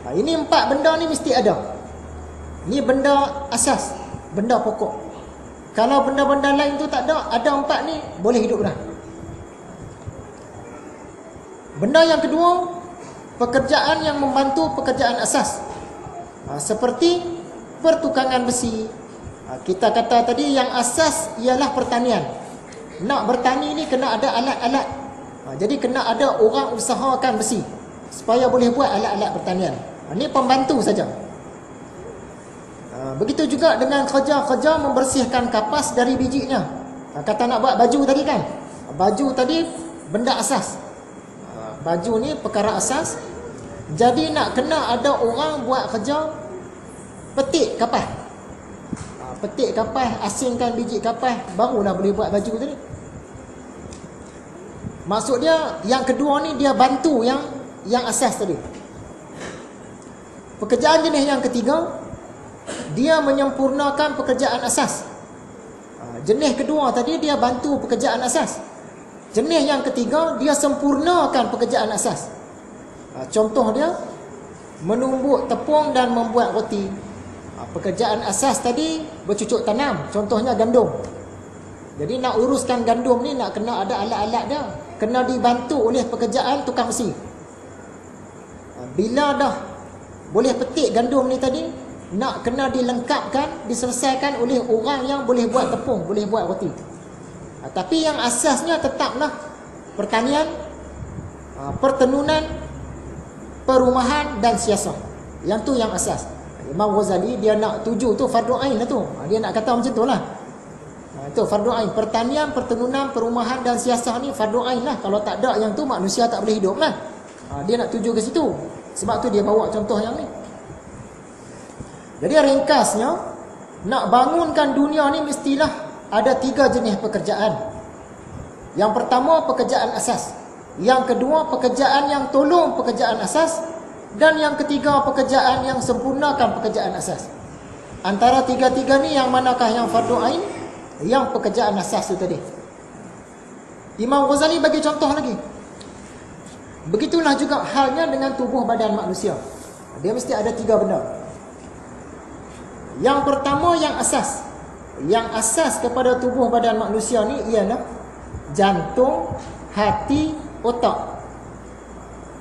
Ini empat benda ni mesti ada. Ini benda asas, benda pokok. Kalau benda-benda lain tu tak ada empat ni, boleh hidup dah. Benda yang kedua, pekerjaan yang membantu pekerjaan asas. Seperti pertukangan besi. Kita kata tadi yang asas ialah pertanian. Nak bertani ni kena ada alat-alat. Jadi kena ada orang usahakan besi supaya boleh buat alat-alat pertanian. Ini pembantu saja. Begitu juga dengan kerja-kerja membersihkan kapas dari bijinya. Kata nak buat baju tadi kan, baju tadi benda asas. Baju ni perkara asas. Jadi nak kena ada orang buat kerja petik kapas. Petik kapas, asingkan biji kapas, barulah boleh buat baju tadi. Maksud dia yang kedua ni dia bantu yang asas tadi. Pekerjaan jenis yang ketiga, dia menyempurnakan pekerjaan asas. Jenis kedua tadi dia bantu pekerjaan asas. Jenis yang ketiga, dia sempurnakan pekerjaan asas. Contoh dia menumbuk tepung dan membuat roti. Pekerjaan asas tadi bercucuk tanam, contohnya gandum. Jadi nak uruskan gandum ni nak kena ada alat-alat dia, kena dibantu oleh pekerjaan tukang besi. Bila dah boleh petik gandum ni tadi, nak kena dilengkapkan, diselesaikan oleh orang yang boleh buat tepung, boleh buat roti. Tapi yang asasnya tetaplah pertanian, pertenunan, perumahan dan siasah. Yang tu yang asas. Imam Ghazali dia nak tuju tu fardu ain lah tu. Dia nak kata macam tu lah. Itu fardu ain. Pertanian, pertenunan, perumahan dan siasah ni fardu ain lah. Kalau tak ada yang tu manusia tak boleh hidup lah. Dia nak tuju ke situ. Sebab tu dia bawa contoh yang ni. Jadi ringkasnya, nak bangunkan dunia ni mestilah ada 3 jenis pekerjaan. Yang pertama pekerjaan asas, yang kedua pekerjaan yang tolong pekerjaan asas, dan yang ketiga pekerjaan yang sempurnakan pekerjaan asas. Antara 3-3 ni yang manakah yang fardu ain? Yang pekerjaan asas tu tadi. Imam Ghazali bagi contoh lagi. Begitulah juga halnya dengan tubuh badan manusia. Dia mesti ada 3 benda. Yang pertama yang asas. Yang asas kepada tubuh badan manusia ni ialah jantung, hati, otak.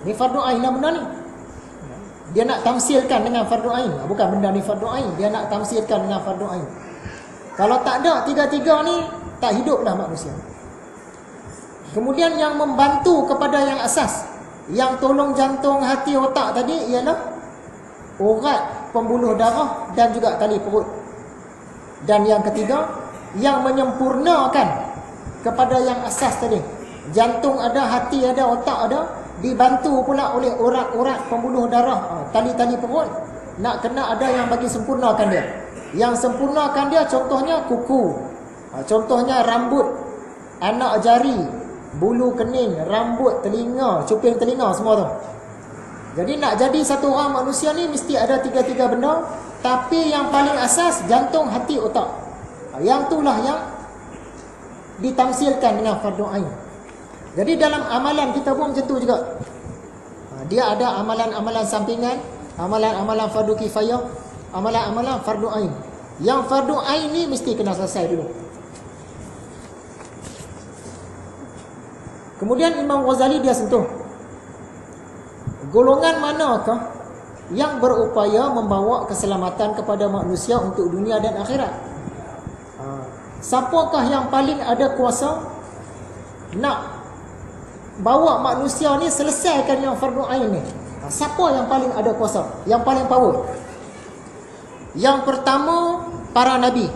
Ni fardu ain lah benda ni. Dia nak tamsilkan dengan fardu ain. Bukan benda ni fardu ain, dia nak tamsilkan dengan fardu ain. Kalau tak ada 3-3 ni, tak hiduplah manusia. Kemudian yang membantu kepada yang asas, yang tolong jantung, hati, otak tadi ialah urat pembuluh darah dan juga tali perut. Dan yang ketiga, yang menyempurnakan kepada yang asas tadi, jantung ada, hati ada, otak ada, dibantu pula oleh urat-urat pembuluh darah, tali-tali perut. Nak kena ada yang bagi sempurnakan dia. Yang sempurnakan dia contohnya kuku, contohnya rambut, anak jari, bulu kening, rambut, telinga, cuping telinga, semua tu. Jadi nak jadi satu orang manusia ni mesti ada 3-3 benda. Tapi yang paling asas jantung, hati, otak. Yang itulah yang ditamsilkan dengan fardu ain. Jadi dalam amalan kita pun macam tu juga. Dia ada amalan-amalan sampingan, amalan-amalan fardu kifayah, amalan-amalan fardu ain. Yang fardu ain ni mesti kena selesai dulu. Kemudian Imam Ghazali dia sentuh golongan manakah yang berupaya membawa keselamatan kepada manusia untuk dunia dan akhirat. Siapakah yang paling ada kuasa nak bawa manusia ni selesaikan yang fardu ain ni? Siapa yang paling ada kuasa, yang paling power? Yang pertama, para nabi.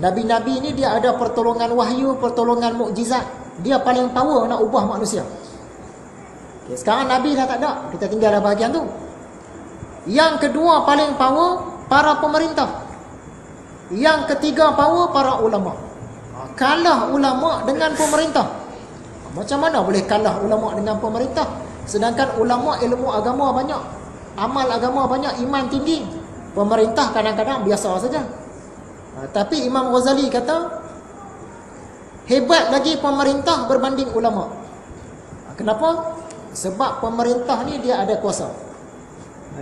Nabi-nabi ni dia ada pertolongan wahyu, pertolongan mukjizat. Dia paling power nak ubah manusia. Okay, sekarang nabi dah tak ada, kita tinggal dalam bahagian tu. Yang kedua paling power, para pemerintah. Yang ketiga power, para ulama. Kalah ulama dengan pemerintah. Macam mana boleh kalah ulama dengan pemerintah? Sedangkan ulama ilmu agama banyak, amal agama banyak, iman tinggi. Pemerintah kadang-kadang biasa saja. Tapi Imam Ghazali kata hebat lagi pemerintah berbanding ulama. Kenapa? Sebab pemerintah ni dia ada kuasa.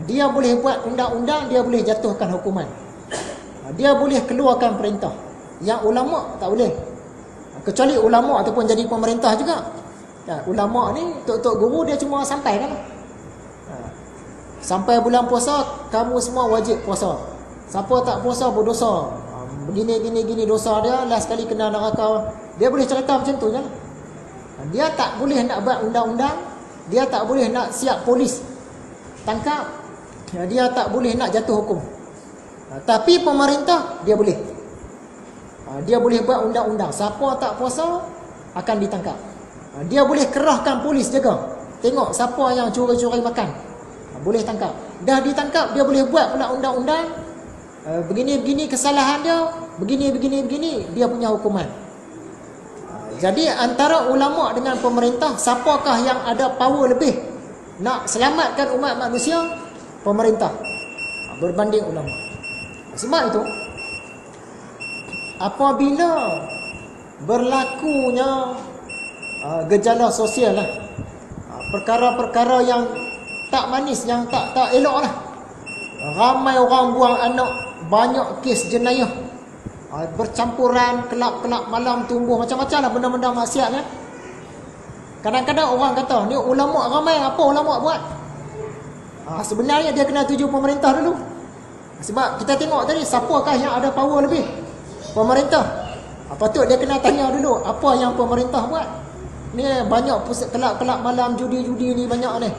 Dia boleh buat undang-undang, dia boleh jatuhkan hukuman, dia boleh keluarkan perintah. Yang ulama tak boleh. Kecuali ulama ataupun jadi pemerintah juga. Ulama ni tok-tok guru dia cuma sampaikan. Sampai bulan puasa kamu semua wajib puasa. Siapa tak puasa berdosa. Begini dosa dia, last kali kena neraka. Dia boleh cerita macam tu je. Dia tak boleh nak buat undang-undang, dia tak boleh nak siap polis tangkap, dia tak boleh nak jatuh hukum. Tapi pemerintah dia boleh. Dia boleh buat undang-undang, siapa tak puasa akan ditangkap. Dia boleh kerahkan polis jaga, tengok siapa yang curi-curi makan, boleh tangkap. Dah ditangkap, dia boleh buat pula undang-undang, begini-begini kesalahan dia, begini, dia punya hukuman. Jadi antara ulama dengan pemerintah, siapakah yang ada power lebih nak selamatkan umat manusia? Pemerintah berbanding ulama. Sebab itu apabila berlakunya gejala sosial lah, perkara-perkara yang tak manis, yang tak elok lah, ramai orang buang anak, banyak kes jenayah, bercampuran, kelab-kelab malam tumbuh, macam-macam lah benda-benda maksiat kan. Kadang-kadang orang kata ni ulama ramai, apa ulama buat? Sebenarnya dia kena tuju pemerintah dulu. Sebab kita tengok tadi, siapakah yang ada power lebih? Pemerintah. Patut dia kena tanya dulu, apa yang pemerintah buat? Ni banyak kelab-kelab malam, judi-judi ni banyak ni.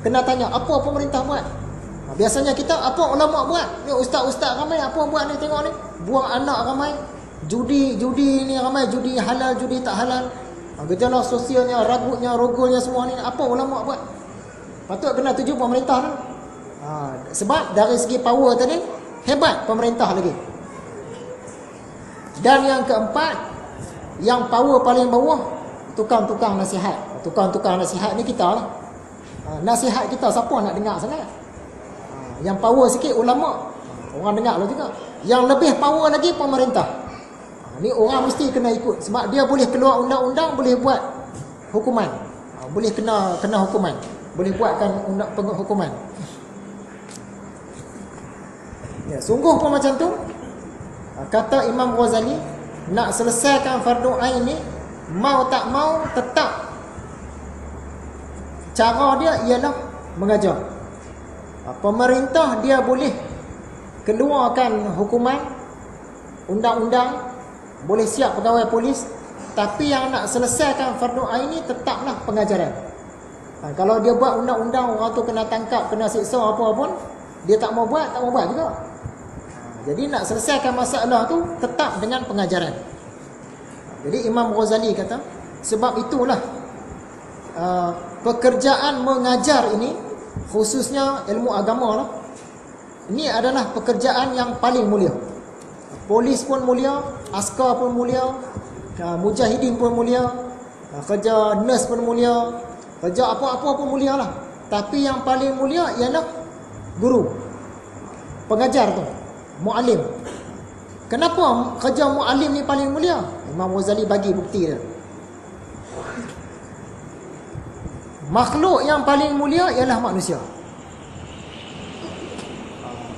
Kena tanya, apa pemerintah buat? Biasanya kita, apa ulama buat? Ni ustaz-ustaz ramai, apa buat ni, tengok ni. Buang anak ramai, judi ni ramai, judi halal, judi tak halal. Gejala sosialnya, ragutnya, rogolnya semua ni, apa ulama buat? Patut kena tuju pemerintah tu. Sebab dari segi power tadi hebat pemerintah lagi. Dan yang keempat, yang power paling bawah, tukang-tukang nasihat. Tukang-tukang nasihat ni kita lah. Nasihat kita siapa nak dengar sangat? Yang power sikit ulama, orang dengar lah juga. Yang lebih power lagi pemerintah. Ni orang mesti kena ikut sebab dia boleh keluar undang-undang, boleh buat hukuman. Boleh kena hukuman. Boleh buatkan hukuman. Ya, sungguh pun macam tu. Kata Imam Ghazali, nak selesaikan fardu ain ni, mau tak mau tetap cara dia ialah mengajar. Pemerintah dia boleh keluarkan hukuman, undang-undang, boleh siap pegawai polis, tapi yang nak selesaikan fardu ain ni tetaplah pengajaran. Kalau dia buat undang-undang, orang tu kena tangkap, kena siksa apa pun, dia tak mau buat juga. Jadi nak selesaikan masalah tu tetap dengan pengajaran. Jadi Imam Ghazali kata, sebab itulah pekerjaan mengajar ini, khususnya ilmu agama lah, ini adalah pekerjaan yang paling mulia. Polis pun mulia, askar pun mulia, mujahidin pun mulia, kerja nurse pun mulia, kerja apa-apa pun mulia lah. Tapi yang paling mulia ialah guru, pengajar tu, mu'alim. Kenapa kerja mu'alim ni paling mulia? Imam Ghazali bagi bukti dia. Makhluk yang paling mulia ialah manusia.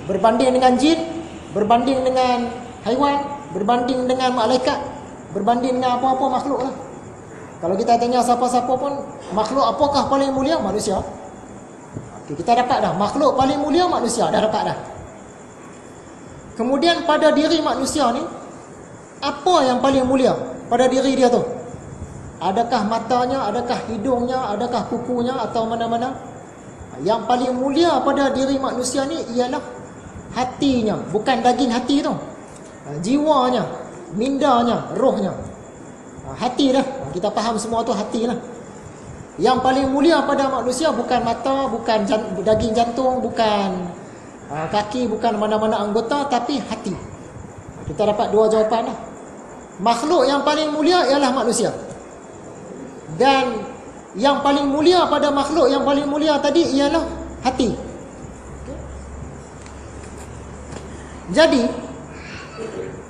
Berbanding dengan jin, berbanding dengan haiwan, berbanding dengan malaikat, berbanding dengan apa-apa makhluk lah. Kalau kita tanya siapa-siapa pun, makhluk apakah paling mulia? Manusia. Okay, kita dapat dah. Makhluk paling mulia manusia, dah dapat dah. Kemudian pada diri manusia ni, apa yang paling mulia pada diri dia tu? Adakah matanya, adakah hidungnya, adakah kukunya atau mana-mana? Yang paling mulia pada diri manusia ni ialah hatinya, bukan daging hati tu. Jiwanya, mindanya, rohnya. Hati dah. Kita faham semua tu hati lah. Yang paling mulia pada manusia bukan mata, bukan daging jantung, bukan kaki, bukan mana-mana anggota, tapi hati. Kita dapat dua jawapan lah. Makhluk yang paling mulia ialah manusia. Dan yang paling mulia pada makhluk yang paling mulia tadi ialah hati. Jadi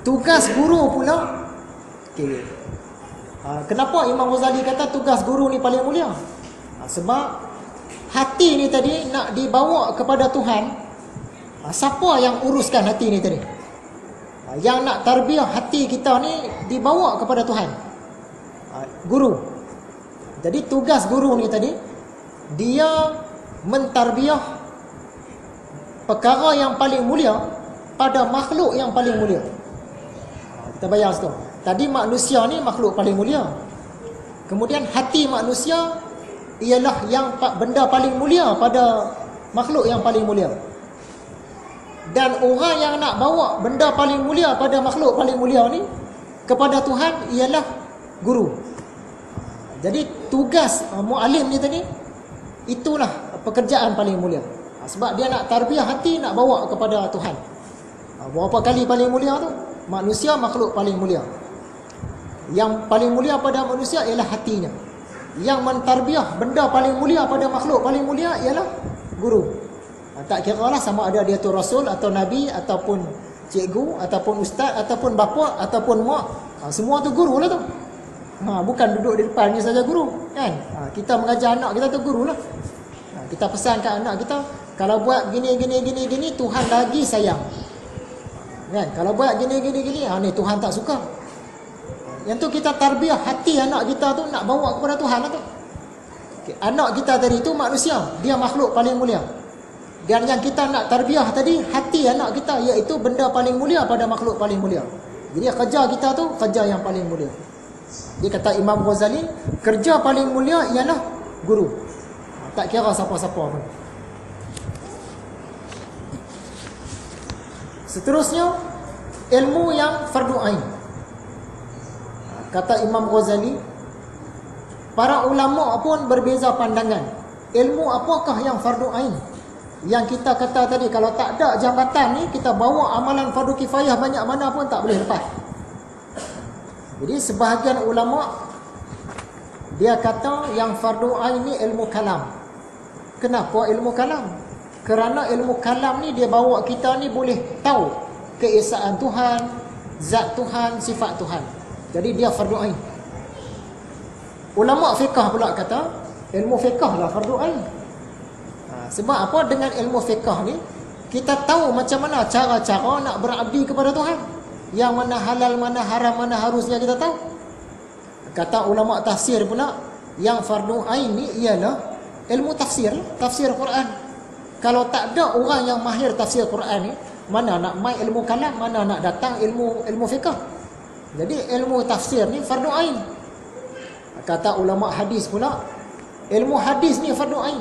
tugas guru pula, kenapa Imam Ghazali kata tugas guru ni paling mulia? Sebab hati ni tadi nak dibawa kepada Tuhan. Siapa yang uruskan hati ni tadi? Yang nak tarbiyah hati kita ni dibawa kepada Tuhan, guru. Jadi tugas guru ni tadi, dia mentarbiyah perkara yang paling mulia pada makhluk yang paling mulia. Kita bayar situ. Tadi manusia ni makhluk paling mulia. Kemudian hati manusia ialah yang benda paling mulia pada makhluk yang paling mulia. Dan orang yang nak bawa benda paling mulia pada makhluk paling mulia ni kepada Tuhan ialah guru. Jadi tugas mu'alim ni tadi, itulah pekerjaan paling mulia. Sebab dia nak tarbiyah hati, nak bawa kepada Tuhan. Berapa kali paling mulia tu? Manusia makhluk paling mulia. Yang paling mulia pada manusia ialah hatinya. Yang mentarbiyah benda paling mulia pada makhluk paling mulia ialah guru. Tak kira lah sama ada dia tu rasul atau nabi ataupun cikgu ataupun ustaz ataupun bapa ataupun mak, semua tu guru lah tu. Bukan duduk di depannya saja guru, kan? Kita mengajar anak kita tu guru lah. Kita pesan kat anak kita, kalau buat gini Tuhan lagi sayang, kan? Kalau buat gini ni Tuhan tak suka. Yang tu kita tarbiyah hati anak kita tu nak bawa kepada Tuhan lah tu. Anak kita tadi tu manusia, dia makhluk paling mulia. Dan yang kita nak tarbiyah tadi, hati anak kita, iaitu benda paling mulia pada makhluk paling mulia. Jadi kerja kita tu kerja yang paling mulia. Dia kata Imam Ghazali, kerja paling mulia ialah guru. Tak kira siapa-siapa pun. Seterusnya, ilmu yang fardu ain. Kata Imam Ghazali, para ulama pun berbeza pandangan. Ilmu apakah yang fardu ain? Yang kita kata tadi, kalau tak ada jambatan ni, kita bawa amalan fardu kifayah banyak mana pun tak boleh lepas. Jadi sebahagian ulama dia kata yang fardu ain ni ilmu kalam. Kenapa ilmu kalam? Kerana ilmu kalam ni dia bawa kita ni boleh tahu keesaan Tuhan, zat Tuhan, sifat Tuhan. Jadi dia fardu ain. Ulama fiqh pula kata ilmu fiqh lah fardu ain. Sebab apa? Dengan ilmu fiqh ni kita tahu macam mana cara-cara nak berabdi kepada Tuhan. Yang mana halal, mana haram, mana harusnya kita tahu. Kata ulama tafsir pula, yang fardu ain ni ialah ilmu tafsir, tafsir Quran. Kalau tak ada orang yang mahir tafsir Quran ni, mana nak main ilmu kalam, mana nak datang ilmu fiqh. Jadi ilmu tafsir ni fardu ain. Kata ulama hadis pula, ilmu hadis ni fardu ain.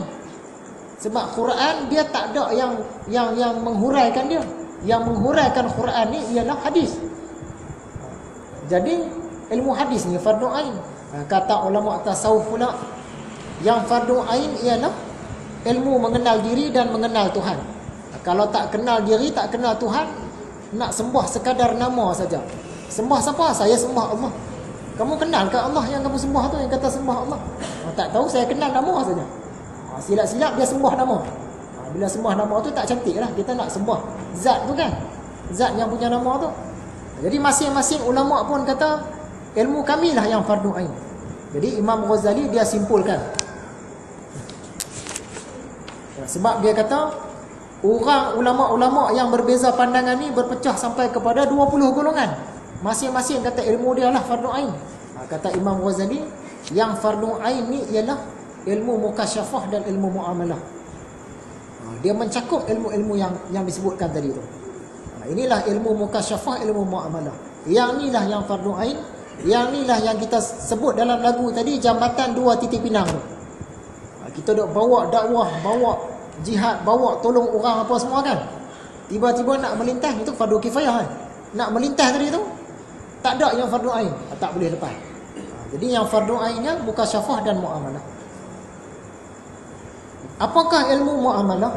Sebab Quran dia tak ada yang menghuraikan dia. Yang menghuraikan Quran ni ialah hadis. Jadi ilmu hadis ni fardu ain. Kata ulama tasawuf pula, yang fardu ain ialah ilmu mengenal diri dan mengenal Tuhan. Kalau tak kenal diri, tak kenal Tuhan, nak sembah sekadar nama saja. Sembah siapa? Saya sembah Allah. Kamu kenal ke Allah yang kamu sembah tu, yang kata sembah Allah? Tak tahu, saya kenal nama saja. Silap-silap dia sembah nama. Bila sembah nama tu tak cantik lah. Kita nak sembah zat tu kan, zat yang punya nama tu. Jadi masing-masing ulama pun kata ilmu kami lah yang fardu ain. Jadi Imam Ghazali dia simpulkan, sebab dia kata orang ulama-ulama yang berbeza pandangan ni berpecah sampai kepada 20 golongan. Masing-masing kata ilmu dia lah fardu ain. Kata Imam Ghazali, yang fardu ain ni ialah ilmu mukasyafah dan ilmu muamalah. Dia mencakup ilmu-ilmu yang disebutkan tadi tu. Inilah ilmu mukasyafah, ilmu muamalah. Yang inilah yang fardu ain. Yang inilah yang kita sebut dalam lagu tadi, jambatan dua titik pinang tu. Kita duk bawa dakwah, bawa jihad, bawa tolong orang apa semua kan. Tiba-tiba nak melintas, itu fardu kifayah kan. Nak melintas tadi tu tak ada yang fardu ain, tak boleh lepas. Jadi yang fardu ainnya mukasyafah dan muamalah. Apakah ilmu muamalah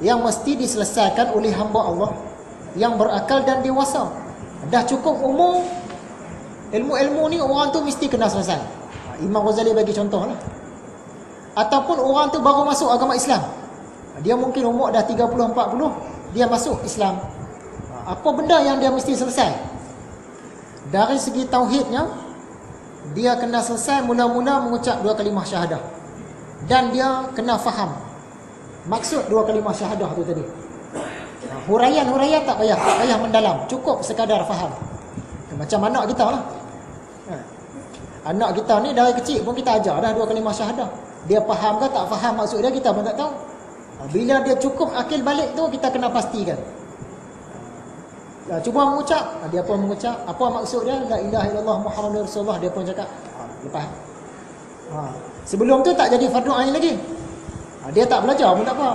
yang mesti diselesaikan oleh hamba Allah yang berakal dan dewasa? Dah cukup umur, ilmu-ilmu ni orang tu mesti kena selesai. Imam Ghazali bagi contoh lah. Ataupun orang tu baru masuk agama Islam, dia mungkin umur dah 30-40, dia masuk Islam. Apa benda yang dia mesti selesai? Dari segi tauhidnya, dia kena selesai mula-mula mengucap dua kalimah syahadah. Dan dia kena faham maksud dua kalimah syahadah tu tadi. Huraian tak payah mendalam, cukup sekadar faham. Macam anak kita lah. Anak kita ni dari kecil pun kita ajar dah dua kalimah syahadah. Dia faham ke tak faham maksud dia, kita pun tak tahu. Bila dia cukup akil balik tu, kita kena pastikan. Cuba mengucap, dia pun mengucap. Apa maksud dia? La ilaha illallah Muhammadur Rasulullah. Dia pun cakap, lepas. Sebelum tu tak jadi fardu ain lagi. Dia tak belajar pun tak apa.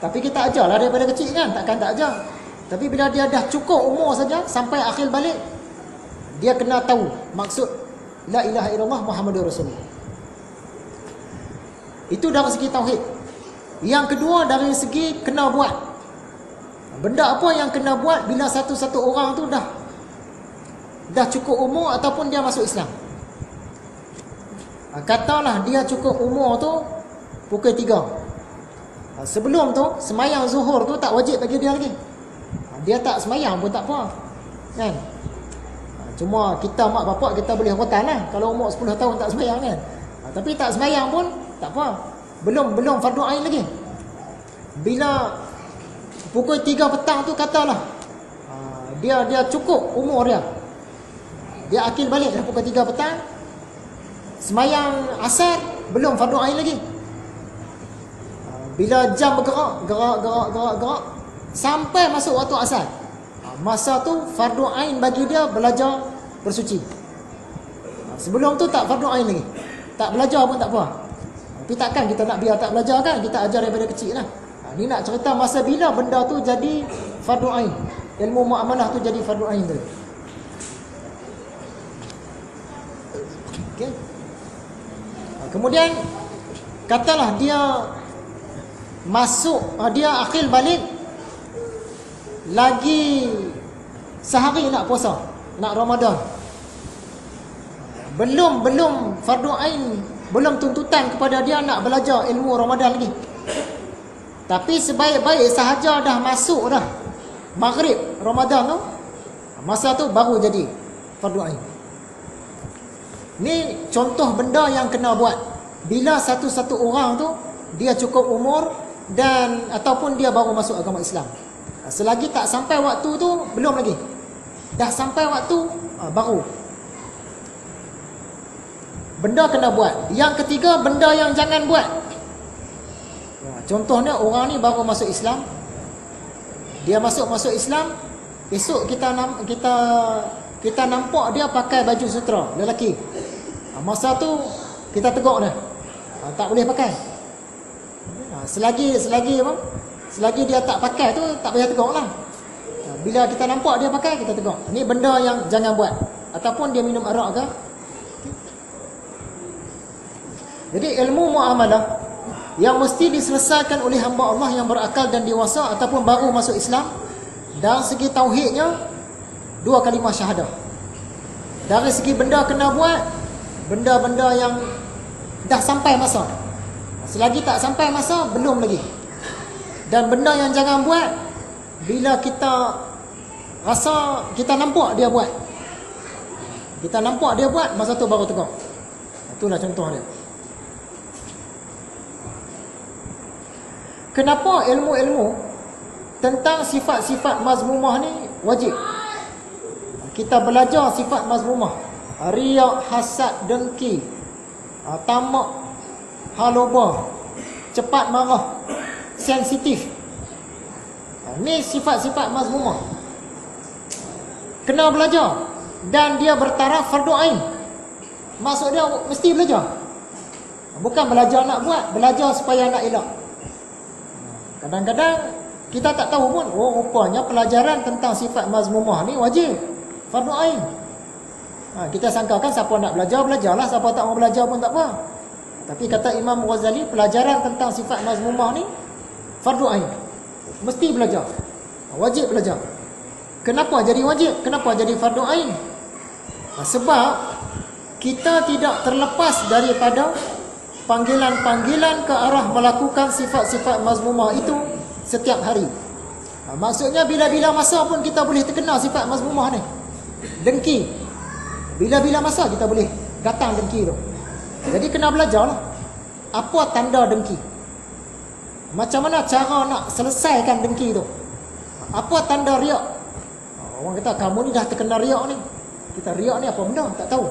Tapi kita ajarlah daripada kecil kan, takkan tak ajar. Tapi bila dia dah cukup umur saja, sampai akhir balik, dia kena tahu maksud la ilaha illallah Muhammadur Rasulullah. Itu dari segi tauhid. Yang kedua, dari segi kena buat. Benda apa yang kena buat bila satu-satu orang tu dah cukup umur ataupun dia masuk Islam. Katalah dia cukup umur tu pukul 3. Sebelum tu semayang zuhur tu tak wajib bagi dia lagi. Dia tak semayang pun tak apa, kan? Cuma kita mak bapak kita boleh rotan lah kalau umur 10 tahun tak semayang kan. Tapi tak semayang pun tak apa. Belum fardu ain lagi. Bila pukul 3 petang tu katalah dia cukup umur dia. Dia akil balik dah pukul 3 petang. Semayang asar belum fardu ain lagi. Bila jam bergerak sampai masuk waktu asar, masa tu fardu ain bagi dia belajar bersuci. Sebelum tu tak fardu ain lagi. Tak belajar pun tak apa. Tapi takkan kita nak biar tak belajar kan? Kita ajar daripada kecil lah. Ni nak cerita masa bila benda tu jadi fardu ain. Ilmu muamalah tu jadi fardu ain tu. Okey. Kemudian katalah dia masuk, dia akil balik lagi sehari nak puasa, nak Ramadan. Belum fardu ain, belum tuntutan kepada dia nak belajar ilmu Ramadan lagi. Tapi sebaik-baik sahaja dah masuk dah maghrib Ramadan tu, masa tu baru jadi fardu ain. Ni contoh benda yang kena buat bila satu-satu orang tu dia cukup umur dan ataupun dia baru masuk agama Islam. Selagi tak sampai waktu tu, belum lagi. Dah sampai waktu, baru. Benda kena buat. Yang ketiga, benda yang jangan buat. Contohnya orang ni baru masuk Islam. Dia masuk Islam, esok kita nampak dia pakai baju sutera lelaki. Masa tu kita tegur dia. Tak boleh pakai. Selagi dia tak pakai tu, tak payah tegur lah. Bila kita nampak dia pakai, kita tegur. Ni benda yang jangan buat. Ataupun dia minum arak ke. Jadi ilmu muamalah yang mesti diselesaikan oleh hamba Allah yang berakal dan dewasa ataupun baru masuk Islam, dari segi tauhidnya, 2 kalimah syahadah. Dari segi benda kena buat, benda-benda yang dah sampai masa. Selagi tak sampai masa, belum lagi. Dan benda yang jangan buat, bila kita rasa, kita nampak dia buat, masa tu baru tegur. Itulah contoh dia. Kenapa ilmu-ilmu tentang sifat-sifat mazmumah ni wajib? Kita belajar sifat mazmumah. Riak, hasad, dengki, tamak, haloba, cepat marah, sensitif. Ni sifat-sifat mazmumah. Kena belajar. Dan dia bertaraf fardu ain. Maksud dia mesti belajar. Bukan belajar nak buat, belajar supaya nak elak. Kadang-kadang kita tak tahu pun, rupanya pelajaran tentang sifat mazmumah ni wajib, fardu ain. Kita sangkakan siapa nak belajar, belajarlah. Siapa tak mau belajar pun tak apa. Tapi kata Imam Ghazali, pelajaran tentang sifat mazmumah ni fardu ain. Mesti belajar. Wajib belajar. Kenapa jadi wajib? Kenapa jadi fardu ain? Sebab kita tidak terlepas daripada panggilan-panggilan ke arah melakukan sifat-sifat mazmumah itu setiap hari. Maksudnya bila-bila masa pun kita boleh terkena sifat mazmumah ni. Dengki. Bila-bila masa kita boleh datang dengki tu. Jadi kena belajarlah apa tanda dengki. Macam mana cara nak selesaikan dengki tu. Apa tanda riak. Orang kata kamu ni dah terkena riak ni. Kita riak ni apa benda? Tak tahu.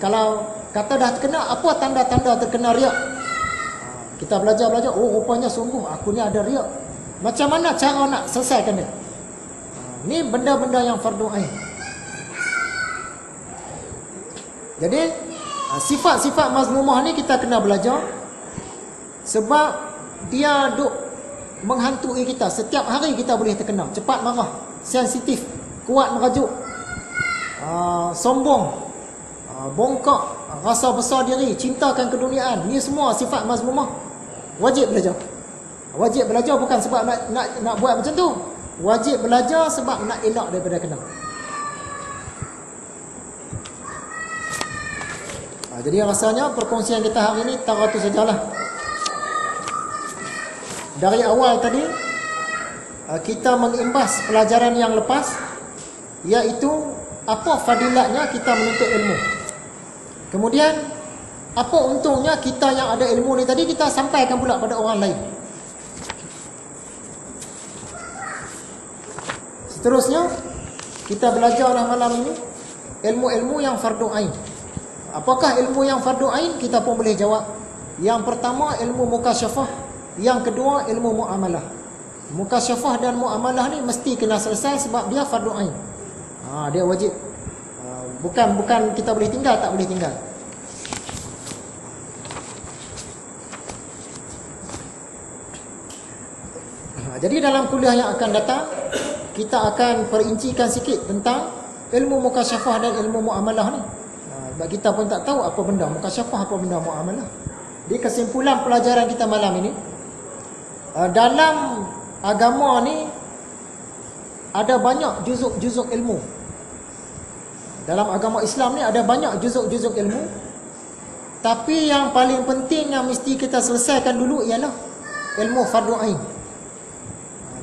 Kalau kata dah terkena, apa tanda-tanda terkena riak? Kita belajar, rupanya sungguh aku ni ada riak. Macam mana cara nak selesaikan dia? Ni benda-benda yang fardu ain. Jadi sifat-sifat mazmumah ni kita kena belajar. Sebab dia duk menghantui kita. Setiap hari kita boleh terkena. Cepat marah, sensitif, kuat merajuk, sombong, bongkak, rasa besar diri, cintakan keduniaan. Ni semua sifat mazmumah. Wajib belajar. Wajib belajar bukan sebab nak buat macam tu. Wajib belajar sebab nak elak daripada kena. Jadi rasanya perkongsian kita hari ini tak tu sajalah. Dari awal tadi kita mengimbas pelajaran yang lepas, iaitu apa fadilatnya kita menuntut ilmu. Kemudian apa untungnya kita yang ada ilmu ni tadi kita sampaikan pula pada orang lain. Seterusnya kita belajar malam ini ilmu-ilmu yang fardu ain. Apakah ilmu yang fardu ain? Kita pun boleh jawab. Yang pertama ilmu mukasyafah, yang kedua ilmu muamalah. Mukasyafah dan muamalah ni mesti kena selesai sebab dia fardu ain. Dia wajib. Bukan kita boleh tinggal, tak boleh tinggal. Jadi dalam kuliah yang akan datang kita akan perincikan sikit tentang ilmu mukasyafah dan ilmu muamalah ni. Sebab kita pun tak tahu apa benda mukasyafah, apa benda muamalah. Di kesimpulan pelajaran kita malam ini, Dalam agama ni ada banyak juzuk-juzuk ilmu. Dalam agama Islam ni ada banyak juzuk-juzuk ilmu. Tapi yang paling penting yang mesti kita selesaikan dulu ialah ilmu fardu ain.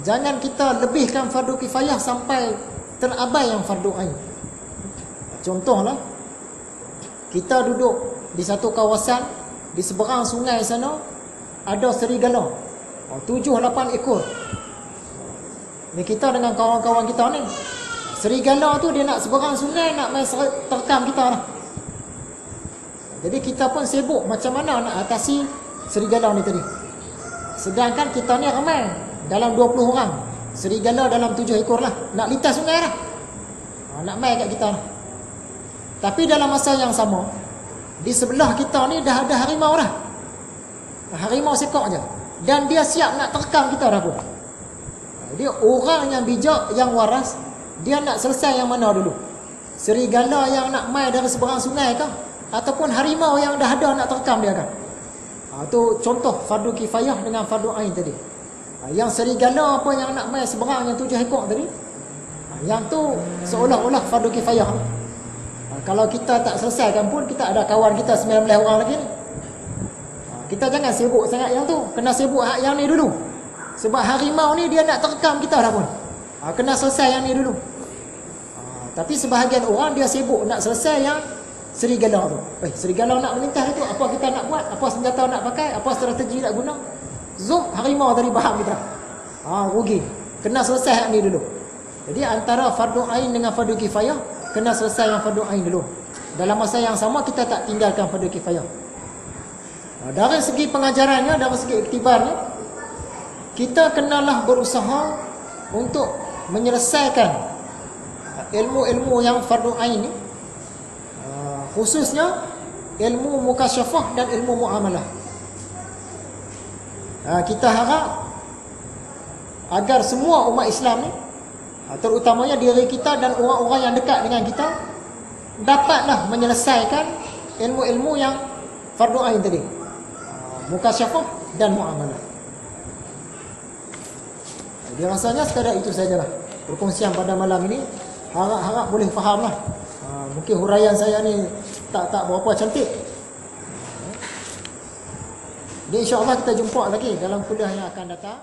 Jangan kita lebihkan fardu kifayah sampai terabai yang fardu ain. Contohlah, kita duduk di satu kawasan, di seberang sungai sana ada serigala 7-8 ekor. Ni kita dengan kawan-kawan kita ni, serigala tu dia nak seberang sungai, nak main terkam kita lah. Jadi kita pun sibuk macam mana nak atasi serigala ni tadi. Sedangkan kita ni ramai, dalam 20 orang. Serigala dalam 7 ekor lah, nak lintas sungai lah, nak main kat kita lah. Tapi dalam masa yang sama, di sebelah kita ni dah ada harimau dah. Harimau sekok je, dan dia siap nak terkam kita dah pun. Dia orang yang bijak, yang waras, dia nak selesai yang mana dulu? Serigala yang nak mai dari seberang sungai kah? Ataupun harimau yang dah ada nak terkam dia kan? Itu contoh fardu kifayah dengan fardu ain tadi. Yang serigala apa yang nak mai seberang yang 7 ekor tadi, yang tu seolah-olah fardu kifayah. Kalau kita tak selesaikan pun, kita ada kawan kita 19 orang lagi ni. Kita jangan sibuk sangat yang tu, kena sibuk yang ni dulu. Sebab harimau ni dia nak terkam kita dah pun. Kena selesai yang ni dulu. Tapi sebahagian orang dia sibuk nak selesai yang serigala tu. Serigala nak melintas itu, apa kita nak buat? Apa senjata nak pakai? Apa strategi nak guna? Zoom, harimau tadi faham kita. Rugi. Kena selesai yang ni dulu. Jadi antara fardu ain dengan fardu kifayah, kena selesai yang fardu ain dulu. Dalam masa yang sama kita tak tinggalkan fardu kifayah. Dari segi pengajarannya, dari segi iktibarnya, kita kenalah berusaha untuk menyelesaikan ilmu-ilmu yang fardu ain ni, khususnya ilmu mukasyafah dan ilmu muamalah. Kita harap agar semua umat Islam ni, terutamanya diri kita dan orang-orang yang dekat dengan kita, dapatlah menyelesaikan ilmu-ilmu yang fardu ain tadi, mukasyafah dan muamalah. Dia rasanya sekadar itu sajalah perkongsian pada malam ini. Harap-harap boleh fahamlah. Mungkin huraian saya ni tak berapa cantik. Jadi insya-Allah kita jumpa lagi dalam kuliah yang akan datang.